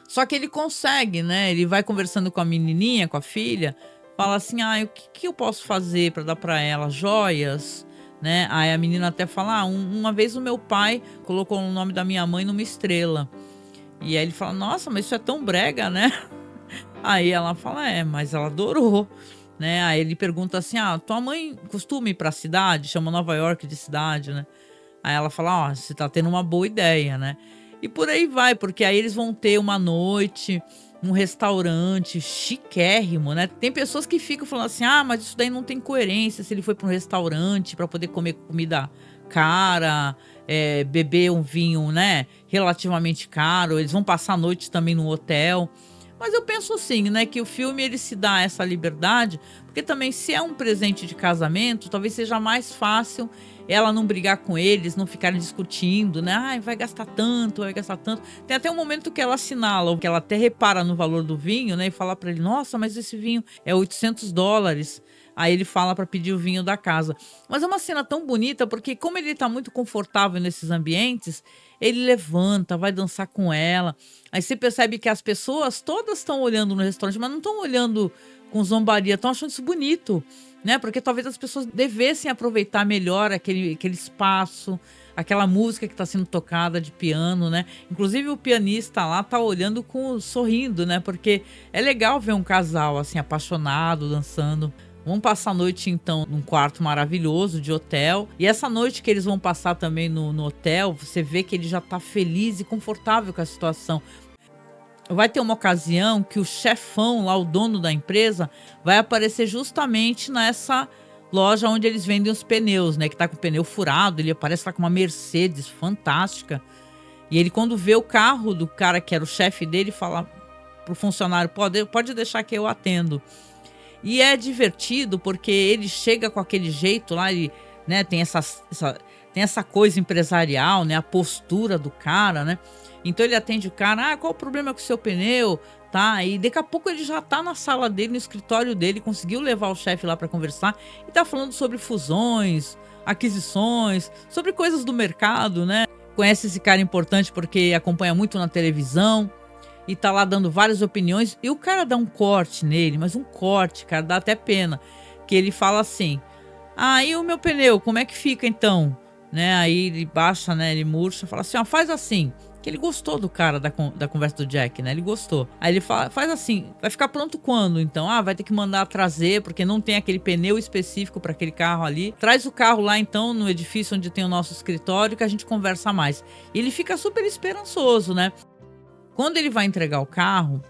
Só que ele consegue, né? Ele vai conversando com a menininha, com a filha, fala assim, o que eu posso fazer para dar para ela? Joias, né? Aí a menina até fala, uma vez o meu pai colocou o nome da minha mãe numa estrela. E aí ele fala, nossa, mas isso é tão brega, né? Aí ela fala, mas ela adorou, né? Aí ele pergunta assim, tua mãe costuma ir pra cidade? Chama Nova York de cidade, né? Aí ela fala, você tá tendo uma boa ideia, né? E por aí vai, porque aí eles vão ter uma noite num restaurante chiquérrimo, né? Tem pessoas que ficam falando assim, mas isso daí não tem coerência, se ele foi para um restaurante para poder comer comida cara, beber um vinho, né, relativamente caro, eles vão passar a noite também no hotel. Mas eu penso assim, né, que o filme ele se dá essa liberdade, porque também se é um presente de casamento, talvez seja mais fácil ela não brigar com eles, não ficarem discutindo, né, vai gastar tanto, vai gastar tanto. Tem até um momento que ela assinala, que ela até repara no valor do vinho, né, e fala para ele, nossa, mas esse vinho é $800. Aí ele fala para pedir o vinho da casa. Mas é uma cena tão bonita, porque como ele tá muito confortável nesses ambientes, ele levanta, vai dançar com ela. Aí você percebe que as pessoas todas estão olhando no restaurante, mas não estão olhando com zombaria, estão achando isso bonito, né? Porque talvez as pessoas devessem aproveitar melhor aquele espaço, aquela música que está sendo tocada de piano, né? Inclusive o pianista lá tá olhando sorrindo, né? Porque é legal ver um casal assim apaixonado, dançando. Vão passar a noite, então, num quarto maravilhoso de hotel. E essa noite que eles vão passar também no hotel, você vê que ele já tá feliz e confortável com a situação. Vai ter uma ocasião que o chefão lá, o dono da empresa, vai aparecer justamente nessa loja onde eles vendem os pneus, né? Que tá com o pneu furado, ele aparece lá com uma Mercedes fantástica. E ele, quando vê o carro do cara que era o chefe dele, fala pro funcionário, pode deixar que eu atendo. E é divertido porque ele chega com aquele jeito lá, ele, né, tem essa coisa empresarial, né, a postura do cara, né? Então ele atende o cara, qual o problema com o seu pneu? Tá? E daqui a pouco ele já tá na sala dele, no escritório dele, conseguiu levar o chefe lá para conversar e tá falando sobre fusões, aquisições, sobre coisas do mercado, né? Conhece esse cara importante porque acompanha muito na televisão. E tá lá dando várias opiniões. E o cara dá um corte nele, mas um corte, cara, dá até pena. Que ele fala assim, e o meu pneu, como é que fica então? Né? Aí ele baixa, né? Ele murcha, fala assim, faz assim. que ele gostou do cara, da conversa do Jack, né? Ele gostou. Aí ele fala, faz assim, vai ficar pronto quando, então? Ah, vai ter que mandar trazer, porque não tem aquele pneu específico para aquele carro ali. Traz o carro lá, então, no edifício onde tem o nosso escritório, que a gente conversa mais. E ele fica super esperançoso, né? Quando ele vai entregar o carro,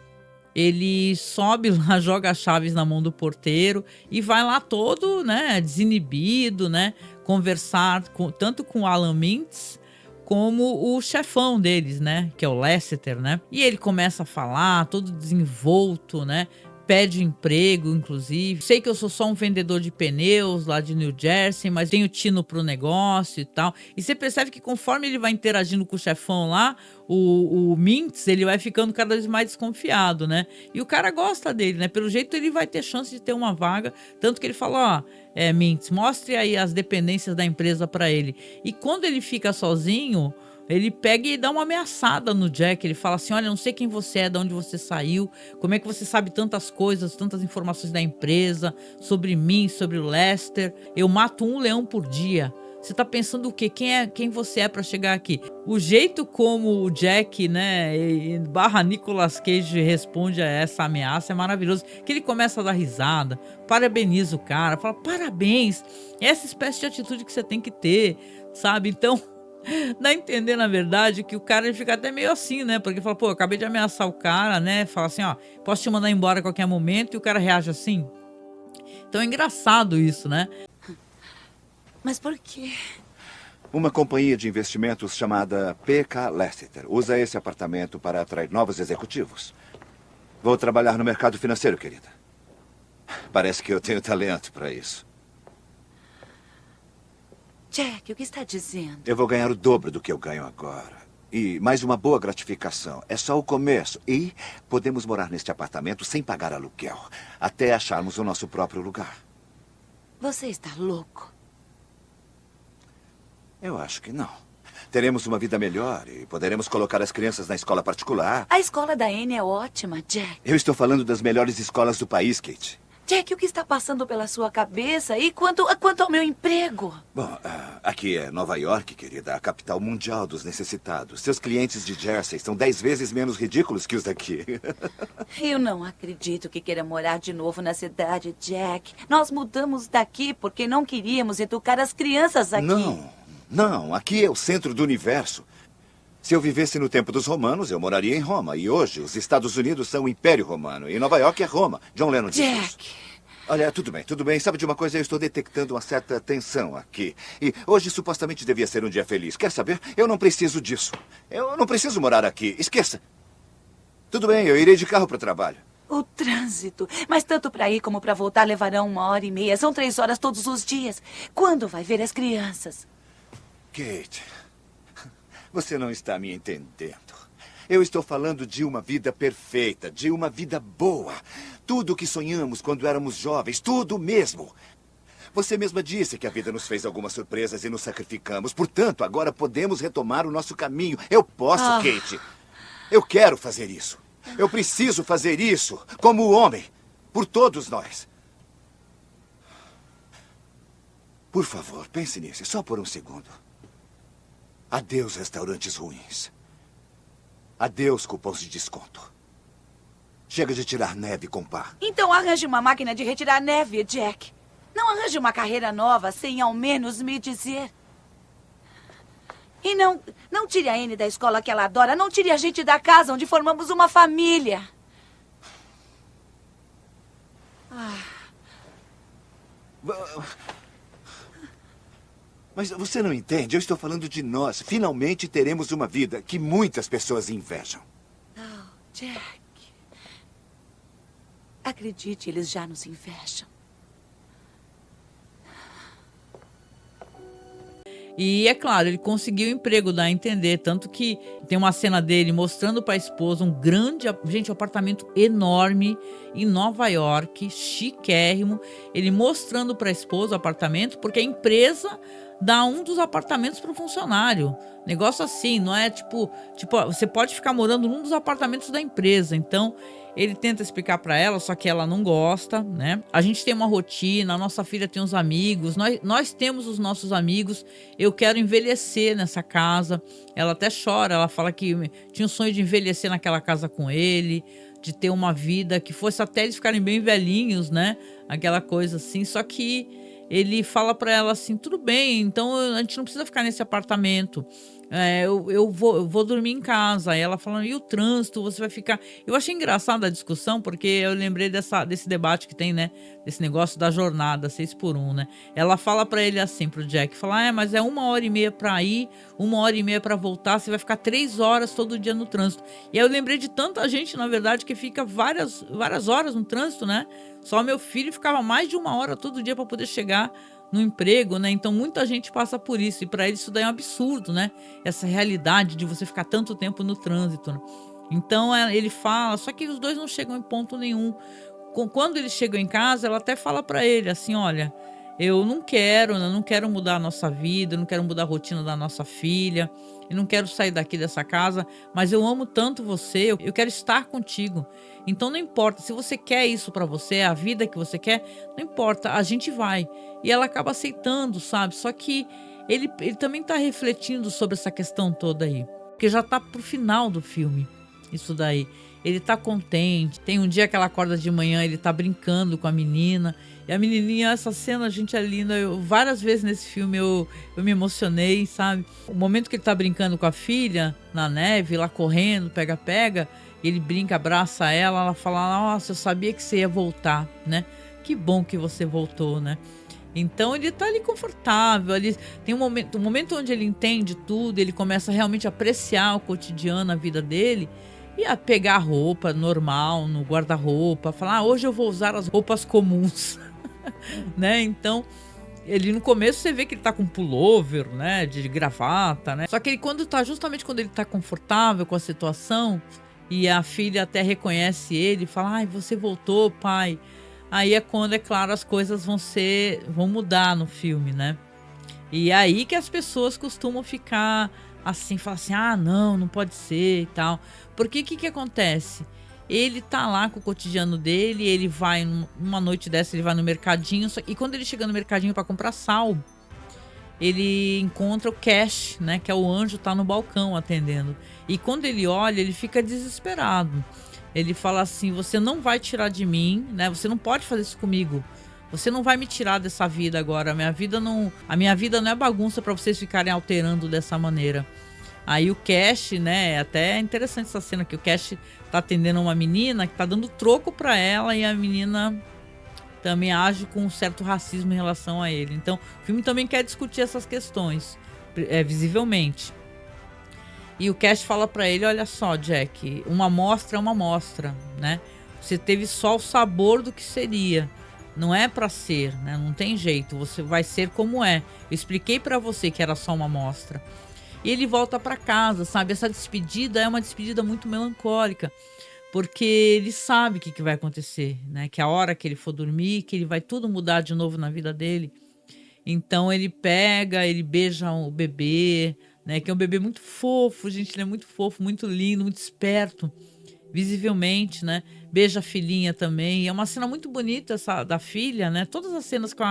ele sobe lá, joga as chaves na mão do porteiro e vai lá todo, né, desinibido, né, conversar tanto com o Alan Mintz como o chefão deles, né, que é o Lasseter, né? E ele começa a falar, todo desenvolto, né? Pede emprego, inclusive. Sei que eu sou só um vendedor de pneus lá de New Jersey, mas tenho tino pro negócio e tal. E você percebe que conforme ele vai interagindo com o chefão lá, o Mintz, ele vai ficando cada vez mais desconfiado, né? E o cara gosta dele, né? Pelo jeito ele vai ter chance de ter uma vaga. Tanto que ele fala, ó, Mintz, mostre aí as dependências da empresa pra ele. E quando ele fica sozinho, ele pega e dá uma ameaçada no Jack. Ele fala assim, olha, não sei quem você é, de onde você saiu, como é que você sabe tantas coisas, tantas informações da empresa, sobre mim, sobre o Lester. Eu mato um leão por dia. Você tá pensando o quê? Quem você é pra chegar aqui? O jeito como o Jack, né, barra Nicolas Cage responde a essa ameaça é maravilhoso. Que ele começa a dar risada, parabeniza o cara, fala, parabéns, essa espécie de atitude que você tem que ter, sabe? Então, dá a entender, na verdade, que o cara ele fica até meio assim, né? Porque fala, pô, eu acabei de ameaçar o cara, né? Fala assim, ó, posso te mandar embora a qualquer momento, e o cara reage assim. Então é engraçado isso, né? Mas por quê? Uma companhia de investimentos chamada PK Lasseter usa esse apartamento para atrair novos executivos. Vou trabalhar no mercado financeiro, querida. Parece que eu tenho talento para isso. Jack, o que está dizendo? Eu vou ganhar o dobro do que eu ganho agora. E mais uma boa gratificação. É só o começo. E podemos morar neste apartamento sem pagar aluguel, até acharmos o nosso próprio lugar. Você está louco? Eu acho que não. Teremos uma vida melhor e poderemos colocar as crianças na escola particular. A escola da Anne é ótima, Jack. Eu estou falando das melhores escolas do país, Kate. Jack, o que está passando pela sua cabeça? E quanto ao meu emprego? Bom, aqui é Nova York, querida, a capital mundial dos necessitados. Seus clientes de Jersey são 10 vezes menos ridículos que os daqui. Eu não acredito que queira morar de novo na cidade, Jack. Nós mudamos daqui porque não queríamos educar as crianças aqui. Não, aqui é o centro do universo. Se eu vivesse no tempo dos romanos, eu moraria em Roma. E hoje, os Estados Unidos são o Império Romano. E Nova York é Roma. John Lennon disse isso. Jack! Olha, tudo bem. Sabe de uma coisa? Eu estou detectando uma certa tensão aqui. E hoje, supostamente, devia ser um dia feliz. Quer saber? Eu não preciso disso. Eu não preciso morar aqui. Esqueça. Tudo bem, eu irei de carro para o trabalho. O trânsito. Mas tanto para ir como para voltar levarão 1h30. São 3 horas todos os dias. Quando vai ver as crianças? Kate, você não está me entendendo. Eu estou falando de uma vida perfeita, de uma vida boa. Tudo o que sonhamos quando éramos jovens, tudo mesmo. Você mesma disse que a vida nos fez algumas surpresas e nos sacrificamos. Portanto, agora podemos retomar o nosso caminho. Eu posso, Kate. Eu quero fazer isso. Eu preciso fazer isso, como homem, por todos nós. Por favor, pense nisso, só por um segundo. Adeus, restaurantes ruins. Adeus, cupons de desconto. Chega de tirar neve com pá. Então arranje uma máquina de retirar neve, Jack. Não arranje uma carreira nova sem ao menos me dizer. E não tire a Anne da escola que ela adora. Não tire a gente da casa onde formamos uma família. Mas você não entende, eu estou falando de nós. Finalmente teremos uma vida que muitas pessoas invejam. Oh, Jack. Acredite, eles já nos invejam. E é claro, ele conseguiu emprego, dá a entender. Tanto que tem uma cena dele mostrando para a esposa um grande, gente, um apartamento enorme em Nova York, chiquérrimo. Ele mostrando para a esposa o apartamento, porque a empresa dá um dos apartamentos para o funcionário. Negócio assim, não é tipo, você pode ficar morando num dos apartamentos da empresa. Então, Ele tenta explicar pra ela, só que ela não gosta, né? A gente tem uma rotina, a nossa filha tem uns amigos, nós temos os nossos amigos. Eu quero envelhecer nessa casa. Ela até chora, ela fala que tinha um sonho de envelhecer naquela casa com ele, de ter uma vida que fosse até eles ficarem bem velhinhos, né? Aquela coisa assim. Só que ele fala pra ela assim, tudo bem, então a gente não precisa ficar nesse apartamento. Eu vou dormir em casa. Aí ela falando, e o trânsito, você vai ficar... Eu achei engraçada a discussão, porque eu lembrei desse debate que tem, né? Desse negócio da jornada, 6x1, né? Ela fala pra ele assim, pro Jack, fala, mas é 1h30 pra ir, 1h30 pra voltar, você vai ficar 3 horas todo dia no trânsito. E aí eu lembrei de tanta gente, na verdade, que fica várias horas no trânsito, né? Só meu filho ficava mais de 1 hora todo dia pra poder chegar no emprego, né? Então muita gente passa por isso, e para ele isso daí é um absurdo, né? Essa realidade de você ficar tanto tempo no trânsito, né? Então ele fala, só que os dois não chegam em ponto nenhum. Quando eles chegam em casa, ela até fala para ele assim, olha, eu não quero mudar a nossa vida, eu não quero mudar a rotina da nossa filha, eu não quero sair daqui dessa casa, mas eu amo tanto você, eu quero estar contigo. Então não importa, se você quer isso pra você, a vida que você quer, não importa, a gente vai. E ela acaba aceitando, sabe? Só que ele também tá refletindo sobre essa questão toda aí, porque já tá pro final do filme, isso daí. Ele tá contente, tem um dia que ela acorda de manhã, ele tá brincando com a menina, e a menininha, essa cena, gente, é linda. Várias vezes nesse filme eu me emocionei, sabe? O momento que ele tá brincando com a filha, na neve, lá correndo, pega-pega, ele brinca, abraça ela fala, nossa, eu sabia que você ia voltar, né? Que bom que você voltou, né? Então ele tá ali confortável, ali tem um momento onde ele entende tudo, ele começa realmente a apreciar o cotidiano, a vida dele, e a pegar a roupa normal no guarda-roupa, falar, hoje eu vou usar as roupas comuns. Né? Então, ele no começo você vê que ele tá com pullover, né, de gravata, né? Só que justamente quando ele tá confortável com a situação, e a filha até reconhece ele, fala, ai, você voltou, pai. Aí é quando, é claro, as coisas vão mudar no filme, né? E é aí que as pessoas costumam ficar assim, falar assim, não pode ser e tal. Porque o que acontece? Ele tá lá com o cotidiano dele, ele vai, numa noite dessa, ele vai no mercadinho, e quando ele chega no mercadinho para comprar sal, ele encontra o Cash, né, que é o anjo, tá no balcão atendendo. E quando ele olha, ele fica desesperado. Ele fala assim, você não vai tirar de mim, né, você não pode fazer isso comigo. Você não vai me tirar dessa vida agora, a minha vida não é bagunça para vocês ficarem alterando dessa maneira. Aí o Cash, né, é até interessante essa cena que o Cash tá atendendo uma menina que tá dando troco pra ela, e a menina também age com um certo racismo em relação a ele. Então o filme também quer discutir essas questões, visivelmente. E o Cash fala pra ele, olha só, Jack, uma amostra é uma amostra, né? Você teve só o sabor do que seria. Não é pra ser, né? Não tem jeito, você vai ser como é. Eu expliquei pra você que era só uma amostra. E ele volta para casa, sabe? Essa despedida é uma despedida muito melancólica, porque ele sabe o que vai acontecer, né? Que a hora que ele for dormir, que ele vai tudo mudar de novo na vida dele. Então ele beija o bebê, né? Que é um bebê muito fofo, gente, ele é muito fofo, muito lindo, muito esperto, visivelmente, né? Beija a filhinha também. E é uma cena muito bonita essa da filha, né? Todas as cenas com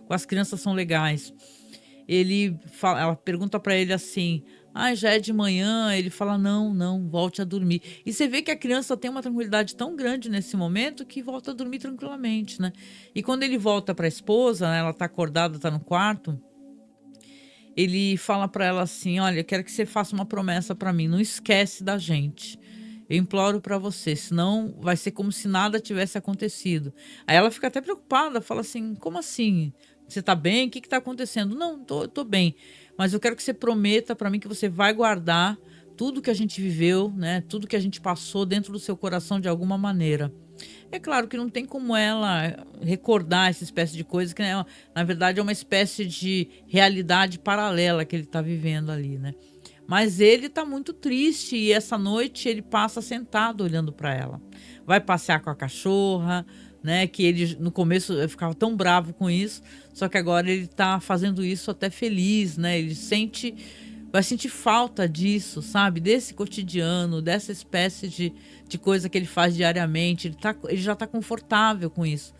as crianças são legais. Ela pergunta pra ele assim, já é de manhã? Ele fala, não, volte a dormir. E você vê que a criança tem uma tranquilidade tão grande nesse momento que volta a dormir tranquilamente, né? E quando ele volta pra esposa, né, ela tá acordada, tá no quarto, ele fala pra ela assim, olha, eu quero que você faça uma promessa pra mim, não esquece da gente. Eu imploro pra você, senão vai ser como se nada tivesse acontecido. Aí ela fica até preocupada, fala assim, como assim? Você tá bem? O que tá acontecendo? Não, tô bem. Mas eu quero que você prometa pra mim que você vai guardar tudo que a gente viveu, né? Tudo que a gente passou dentro do seu coração de alguma maneira. É claro que não tem como ela recordar essa espécie de coisa, que né, na verdade é uma espécie de realidade paralela que ele tá vivendo ali, né? Mas ele tá muito triste, e essa noite ele passa sentado olhando pra ela. Vai passear com a cachorra, né, que ele no começo ficava tão bravo com isso, só que agora ele tá fazendo isso até feliz, né, ele sente vai sentir falta disso, sabe? Desse cotidiano, dessa espécie de coisa que ele faz diariamente. Ele já tá confortável com isso.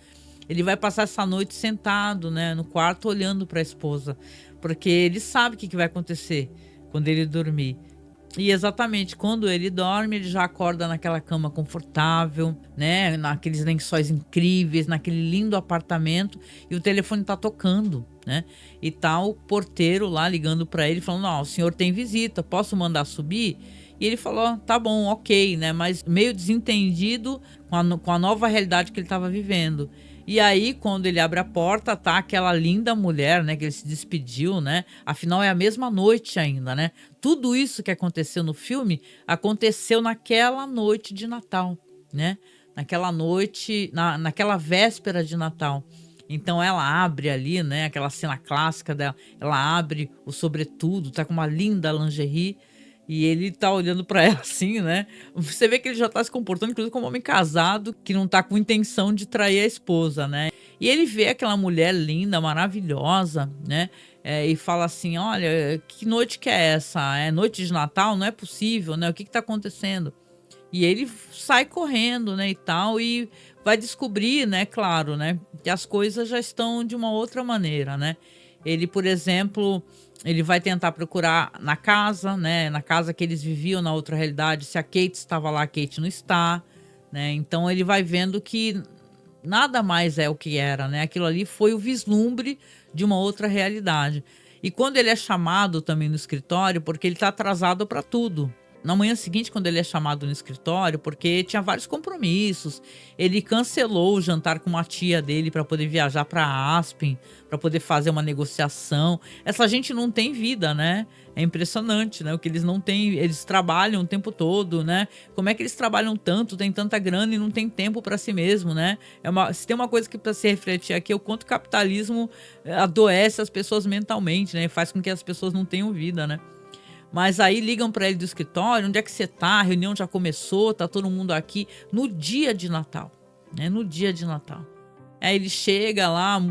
Ele vai passar essa noite sentado, né, no quarto, olhando para a esposa, porque ele sabe o que vai acontecer quando ele dormir. E exatamente, quando ele dorme, ele já acorda naquela cama confortável, né? Naqueles lençóis incríveis, naquele lindo apartamento, e o telefone tá tocando, né? E tá o porteiro lá ligando para ele, falando: ó, o senhor tem visita, posso mandar subir? E ele falou: tá bom, ok, né? Mas meio desentendido com a nova realidade que ele estava vivendo. E aí, quando ele abre a porta, tá aquela linda mulher, né, que ele se despediu, né? Afinal, é a mesma noite ainda, né? Tudo isso que aconteceu no filme aconteceu naquela noite de Natal, né? Naquela noite, naquela véspera de Natal. Então ela abre ali, né, aquela cena clássica dela, ela abre o sobretudo, tá com uma linda lingerie, e ele tá olhando pra ela assim, né? Você vê que ele já tá se comportando, inclusive, como um homem casado que não tá com intenção de trair a esposa, né? E ele vê aquela mulher linda, maravilhosa, né? E fala assim: olha, que noite que é essa? É noite de Natal? Não é possível, né? O que tá acontecendo? E ele sai correndo, né, e tal, e vai descobrir, né, claro, né, que as coisas já estão de uma outra maneira, né? Ele, por exemplo, ele vai tentar procurar na casa, né, na casa que eles viviam na outra realidade, se a Kate estava lá, a Kate não está, né? Então ele vai vendo que nada mais é o que era, né? Aquilo ali foi o vislumbre de uma outra realidade. E quando ele é chamado também no escritório, porque ele está atrasado para tudo. Na manhã seguinte, quando ele é chamado no escritório, porque tinha vários compromissos, ele cancelou o jantar com uma tia dele para poder viajar para Aspen, para poder fazer uma negociação. Essa gente não tem vida, né? É impressionante, né? O que eles não têm, eles trabalham o tempo todo, né? Como é que eles trabalham tanto, tem tanta grana e não tem tempo para si mesmo, né? Se tem uma coisa que para se refletir aqui é o quanto o capitalismo adoece as pessoas mentalmente, né? Faz com que as pessoas não tenham vida, né? Mas aí ligam para ele do escritório: onde é que você tá? A reunião já começou, tá todo mundo aqui no dia de Natal, né? No dia de Natal. Aí ele chega lá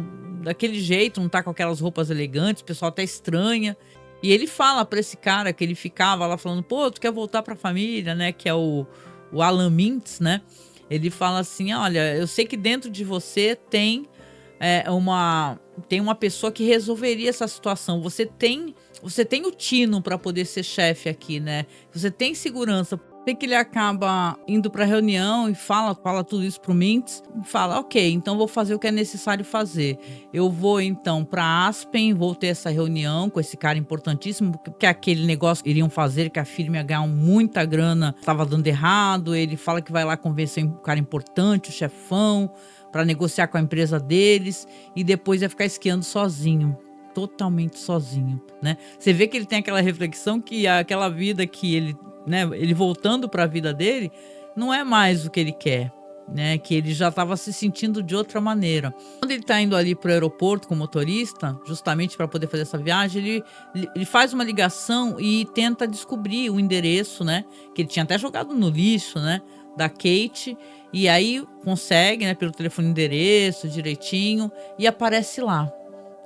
daquele jeito, não tá com aquelas roupas elegantes, o pessoal até estranha. E ele fala para esse cara que ele ficava lá falando: pô, tu quer voltar pra família, né? Que é o Alan Mintz, né? Ele fala assim: olha, eu sei que dentro de você tem uma pessoa que resolveria essa situação. Você tem o tino para poder ser chefe aqui, né? Você tem segurança. Tem que ele acaba indo para a reunião e fala tudo isso pro Mintz, e fala: ok, então vou fazer o que é necessário fazer. Eu vou então para Aspen, vou ter essa reunião com esse cara importantíssimo, porque aquele negócio que iriam fazer, que a firma ia ganhar muita grana, estava dando errado. Ele fala que vai lá convencer um cara importante, o chefão, para negociar com a empresa deles, e depois ia ficar esquiando sozinho. Totalmente sozinho, né? Você vê que ele tem aquela reflexão que aquela vida que ele, né, ele voltando para a vida dele, não é mais o que ele quer, né? Que ele já estava se sentindo de outra maneira. Quando ele está indo ali para o aeroporto com o motorista, justamente para poder fazer essa viagem, ele faz uma ligação e tenta descobrir o endereço, né? Que ele tinha até jogado no lixo, né? Da Kate, e aí consegue, né? Pelo telefone, endereço direitinho, e aparece lá.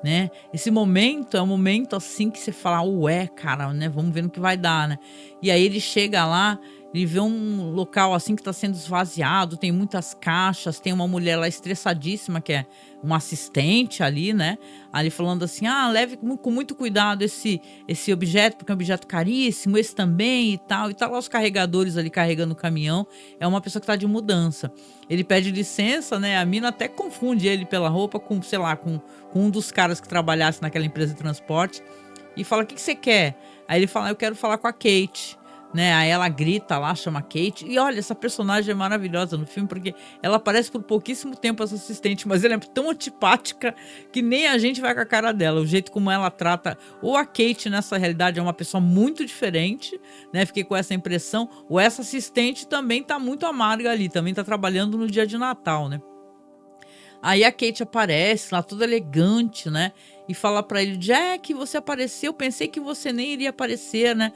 Né? Esse momento é um momento assim que você fala: ué, cara, né? Vamos ver no que vai dar, né? E aí ele chega lá, ele vê um local assim que está sendo esvaziado, tem muitas caixas, tem uma mulher lá estressadíssima, que é uma assistente ali, né? Ali falando assim: leve com muito cuidado esse objeto, porque é um objeto caríssimo, esse também e tal. E tá lá os carregadores ali carregando o caminhão. É uma pessoa que tá de mudança. Ele pede licença, né? A mina até confunde ele pela roupa com, sei lá, com um dos caras que trabalhasse naquela empresa de transporte, e fala: o que você quer? Aí ele fala: eu quero falar com a Kate, né? Aí ela grita lá, chama a Kate, e olha, essa personagem é maravilhosa no filme, porque ela aparece por pouquíssimo tempo, essa assistente, mas ela é tão antipática que nem a gente vai com a cara dela, o jeito como ela trata, ou a Kate nessa realidade é uma pessoa muito diferente, né? Fiquei com essa impressão, ou essa assistente também tá muito amarga ali, também tá trabalhando no dia de Natal, né? Aí a Kate aparece lá toda elegante, né? E fala pra ele: Jack, você apareceu, pensei que você nem iria aparecer, né?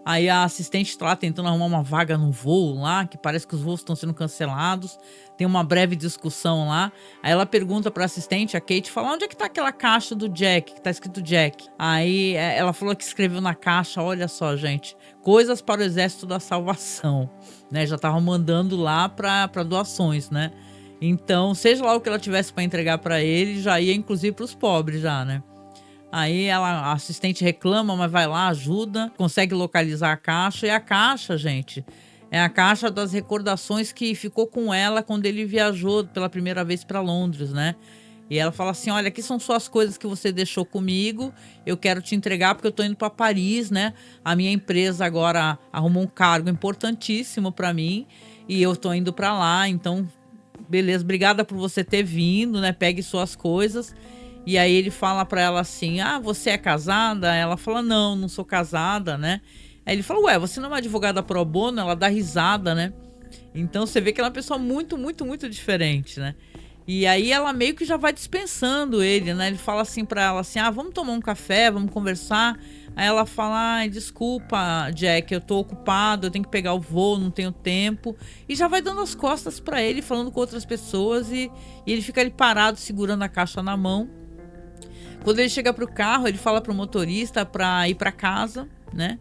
Aí a assistente tá lá tentando arrumar uma vaga no voo lá, que parece que os voos estão sendo cancelados. Tem uma breve discussão lá. Aí ela pergunta pra assistente, a Kate, fala, onde é que tá aquela caixa do Jack, que tá escrito Jack? Aí ela falou que escreveu na caixa, olha só, gente, coisas para o Exército da Salvação, né? Já tava mandando lá pra doações, né? Então, seja lá o que ela tivesse para entregar para ele, já ia inclusive para os pobres já, né? Aí a assistente reclama, mas vai lá, ajuda, consegue localizar a caixa. E a caixa, gente, é a caixa das recordações que ficou com ela quando ele viajou pela primeira vez para Londres, né? E ela fala assim, olha, aqui são só as coisas que você deixou comigo, eu quero te entregar porque eu tô indo para Paris, né? A minha empresa agora arrumou um cargo importantíssimo para mim e eu tô indo para lá, então, beleza, obrigada por você ter vindo, né? Pegue suas coisas. E aí ele fala pra ela assim, ah, você é casada? Ela fala, não sou casada, né? Aí ele fala, ué, você não é uma advogada pro bono? Ela dá risada, né? Então você vê que ela é uma pessoa muito, muito, muito diferente, né? E aí ela meio que já vai dispensando ele, né? Ele fala assim pra ela assim, ah, vamos tomar um café, vamos conversar. Aí ela fala, ai, desculpa, Jack, eu tô ocupado, eu tenho que pegar o voo, não tenho tempo. E já vai dando as costas pra ele, falando com outras pessoas e ele fica ali parado, segurando a caixa na mão. Quando ele chega pro carro, ele fala pro motorista pra ir pra casa, né?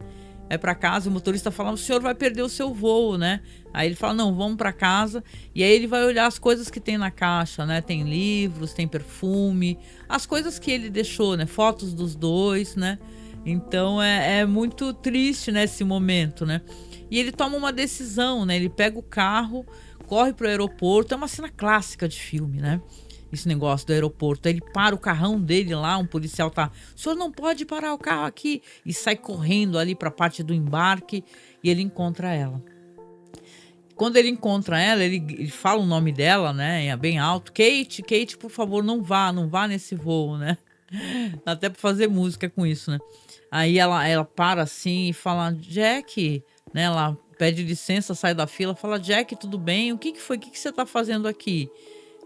É pra casa, o motorista fala, o senhor vai perder o seu voo, né? Aí ele fala, não, vamos pra casa. E aí ele vai olhar as coisas que tem na caixa, né? Tem livros, tem perfume, as coisas que ele deixou, né? Fotos dos dois, né? Então é muito triste, né, esse momento, né? E ele toma uma decisão, né? Ele pega o carro, corre pro aeroporto, é uma cena clássica de filme, né? Esse negócio do aeroporto, ele para o carrão dele lá, um policial tá, o senhor não pode parar o carro aqui, e sai correndo ali para a parte do embarque e ele encontra ela. Quando ele encontra ela, ele fala o nome dela, né, bem alto, Kate, por favor, não vá nesse voo, né? Dá até para fazer música com isso, né? Aí ela para assim e fala, Jack, né, ela pede licença, sai da fila, fala, Jack, tudo bem? O que foi? O que você tá fazendo aqui?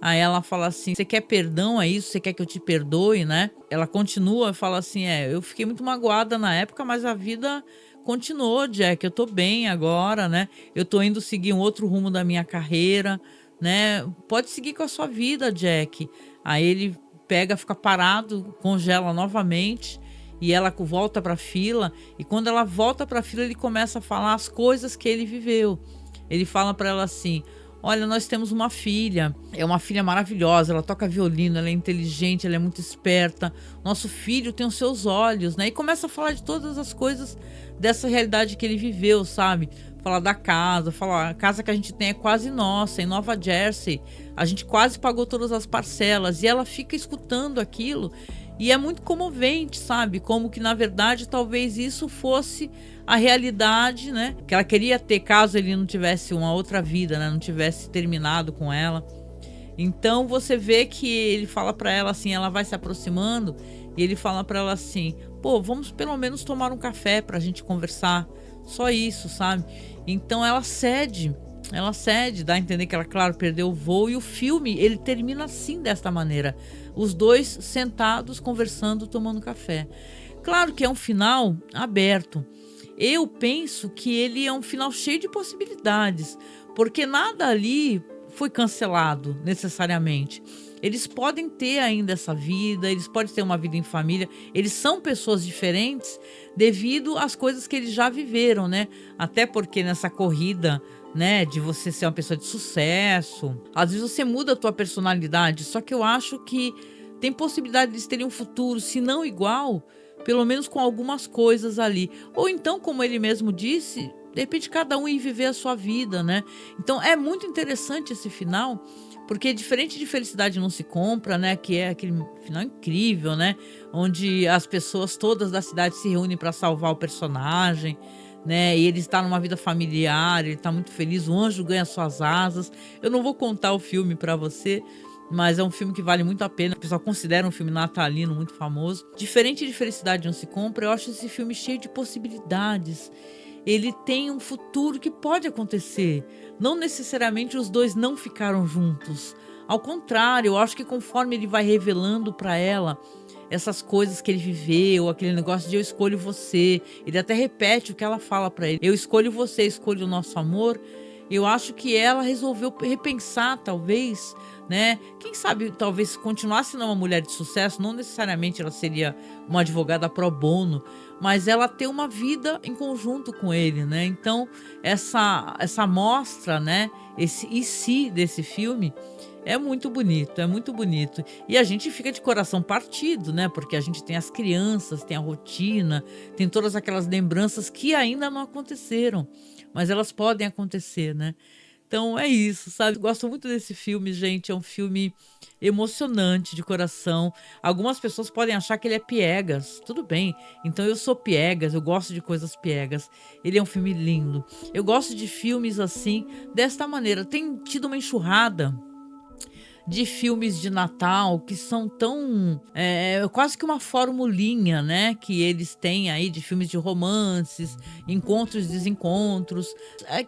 Aí ela fala assim, você quer perdão, é isso? Você quer que eu te perdoe, né? Ela continua e fala assim, eu fiquei muito magoada na época, mas a vida continuou, Jack, eu tô bem agora, né? Eu tô indo seguir um outro rumo da minha carreira, né? Pode seguir com a sua vida, Jack. Aí ele pega, fica parado, congela novamente e ela volta pra fila. E quando ela volta pra fila, ele começa a falar as coisas que ele viveu. Ele fala pra ela assim, olha, nós temos uma filha, é uma filha maravilhosa, ela toca violino, ela é inteligente, ela é muito esperta, nosso filho tem os seus olhos, né? E começa a falar de todas as coisas dessa realidade que ele viveu, sabe? Falar da casa, falar, a casa que a gente tem é quase nossa, em Nova Jersey, a gente quase pagou todas as parcelas, e ela fica escutando aquilo, e é muito comovente, sabe? Como que, na verdade, talvez isso fosse a realidade, né? Que ela queria ter caso ele não tivesse uma outra vida, né? Não tivesse terminado com ela. Então você vê que ele fala pra ela assim, ela vai se aproximando e ele fala pra ela assim, pô, vamos pelo menos tomar um café pra gente conversar. Só isso, sabe? Então ela cede, dá a entender que ela, claro, perdeu o voo. E o filme, ele termina assim, desta maneira. Os dois sentados, conversando, tomando café. Claro que é um final aberto. Eu penso que ele é um final cheio de possibilidades, porque nada ali foi cancelado necessariamente. Eles podem ter ainda essa vida, eles podem ter uma vida em família, eles são pessoas diferentes devido às coisas que eles já viveram, né? Até porque nessa corrida, né, de você ser uma pessoa de sucesso, às vezes você muda a tua personalidade, só que eu acho que tem possibilidade de eles terem um futuro, se não igual, pelo menos com algumas coisas ali. Ou então, como ele mesmo disse, de repente cada um ir viver a sua vida, né? Então é muito interessante esse final, porque diferente de Felicidade Não Se Compra, né, que é aquele final incrível, né, onde as pessoas todas da cidade se reúnem para salvar o personagem, né, e ele está numa vida familiar, ele está muito feliz, o anjo ganha suas asas. Eu não vou contar o filme para você, mas é um filme que vale muito a pena. O pessoal considera um filme natalino muito famoso. Diferente de Felicidade Não Se Compra, eu acho esse filme cheio de possibilidades. Ele tem um futuro que pode acontecer. Não necessariamente os dois não ficaram juntos. Ao contrário, eu acho que conforme ele vai revelando para ela essas coisas que ele viveu, aquele negócio de eu escolho você, ele até repete o que ela fala para ele, eu escolho você, escolho o nosso amor. Eu acho que ela resolveu repensar, talvez, né? Quem sabe, talvez continuasse sendo uma mulher de sucesso, não necessariamente ela seria uma advogada pro bono, mas ela ter uma vida em conjunto com ele, né? Então, essa mostra, né? Esse e se desse filme é muito bonito, é muito bonito. E a gente fica de coração partido, né? Porque a gente tem as crianças, tem a rotina, tem todas aquelas lembranças que ainda não aconteceram, mas elas podem acontecer, né? Então é isso, sabe? Gosto muito desse filme, gente. É um filme emocionante de coração. Algumas pessoas podem achar que ele é piegas. Tudo bem. Então eu sou piegas, eu gosto de coisas piegas. Ele é um filme lindo. Eu gosto de filmes assim, desta maneira. Tem tido uma enxurrada de filmes de Natal que são tão quase que uma formulinha, né, que eles têm aí de filmes de romances, encontros e desencontros,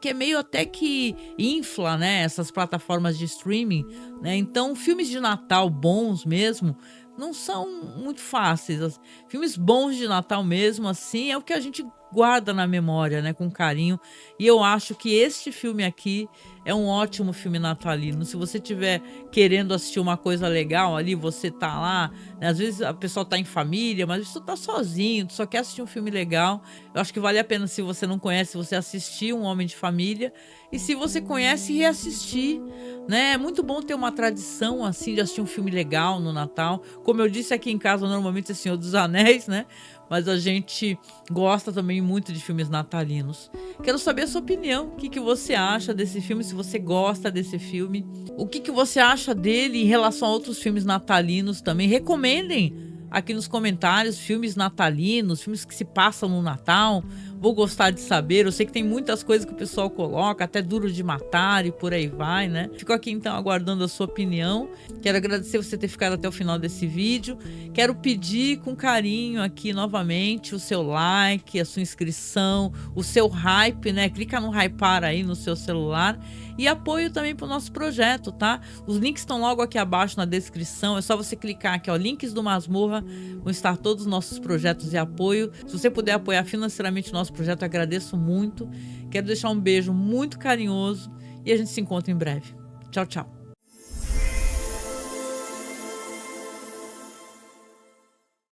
que é meio até que infla, né, essas plataformas de streaming, né? Então filmes de Natal bons mesmo não são muito fáceis. Filmes bons de Natal mesmo, assim, é o que a gente guarda na memória, né, com carinho. E eu acho que este filme aqui é um ótimo filme natalino. Se você tiver querendo assistir uma coisa legal ali, você tá lá, né, às vezes a pessoa tá em família, mas você tá sozinho, só quer assistir um filme legal. Eu acho que vale a pena, se você não conhece, você assistir Um Homem de Família. E se você conhece, reassistir, né? É muito bom ter uma tradição assim de assistir um filme legal no Natal. Como eu disse, aqui em casa normalmente é Senhor dos Anéis, né? Mas a gente gosta também muito de filmes natalinos. Quero saber a sua opinião. O que você acha desse filme? Se você gosta desse filme, o que você acha dele em relação a outros filmes natalinos também? Recomendem aqui nos comentários filmes natalinos, filmes que se passam no Natal. Vou gostar de saber. Eu sei que tem muitas coisas que o pessoal coloca, até Duro de Matar e por aí vai, né? Fico aqui então aguardando a sua opinião. Quero agradecer você ter ficado até o final desse vídeo. Quero pedir com carinho aqui novamente o seu like, a sua inscrição, o seu hype, né? Clica no hypar aí no seu celular. E apoio também para o nosso projeto, tá? Os links estão logo aqui abaixo na descrição. É só você clicar aqui, ó, links do Masmorra. Vão estar todos os nossos projetos e apoio. Se você puder apoiar financeiramente o nosso projeto, eu agradeço muito. Quero deixar um beijo muito carinhoso e a gente se encontra em breve. Tchau, tchau.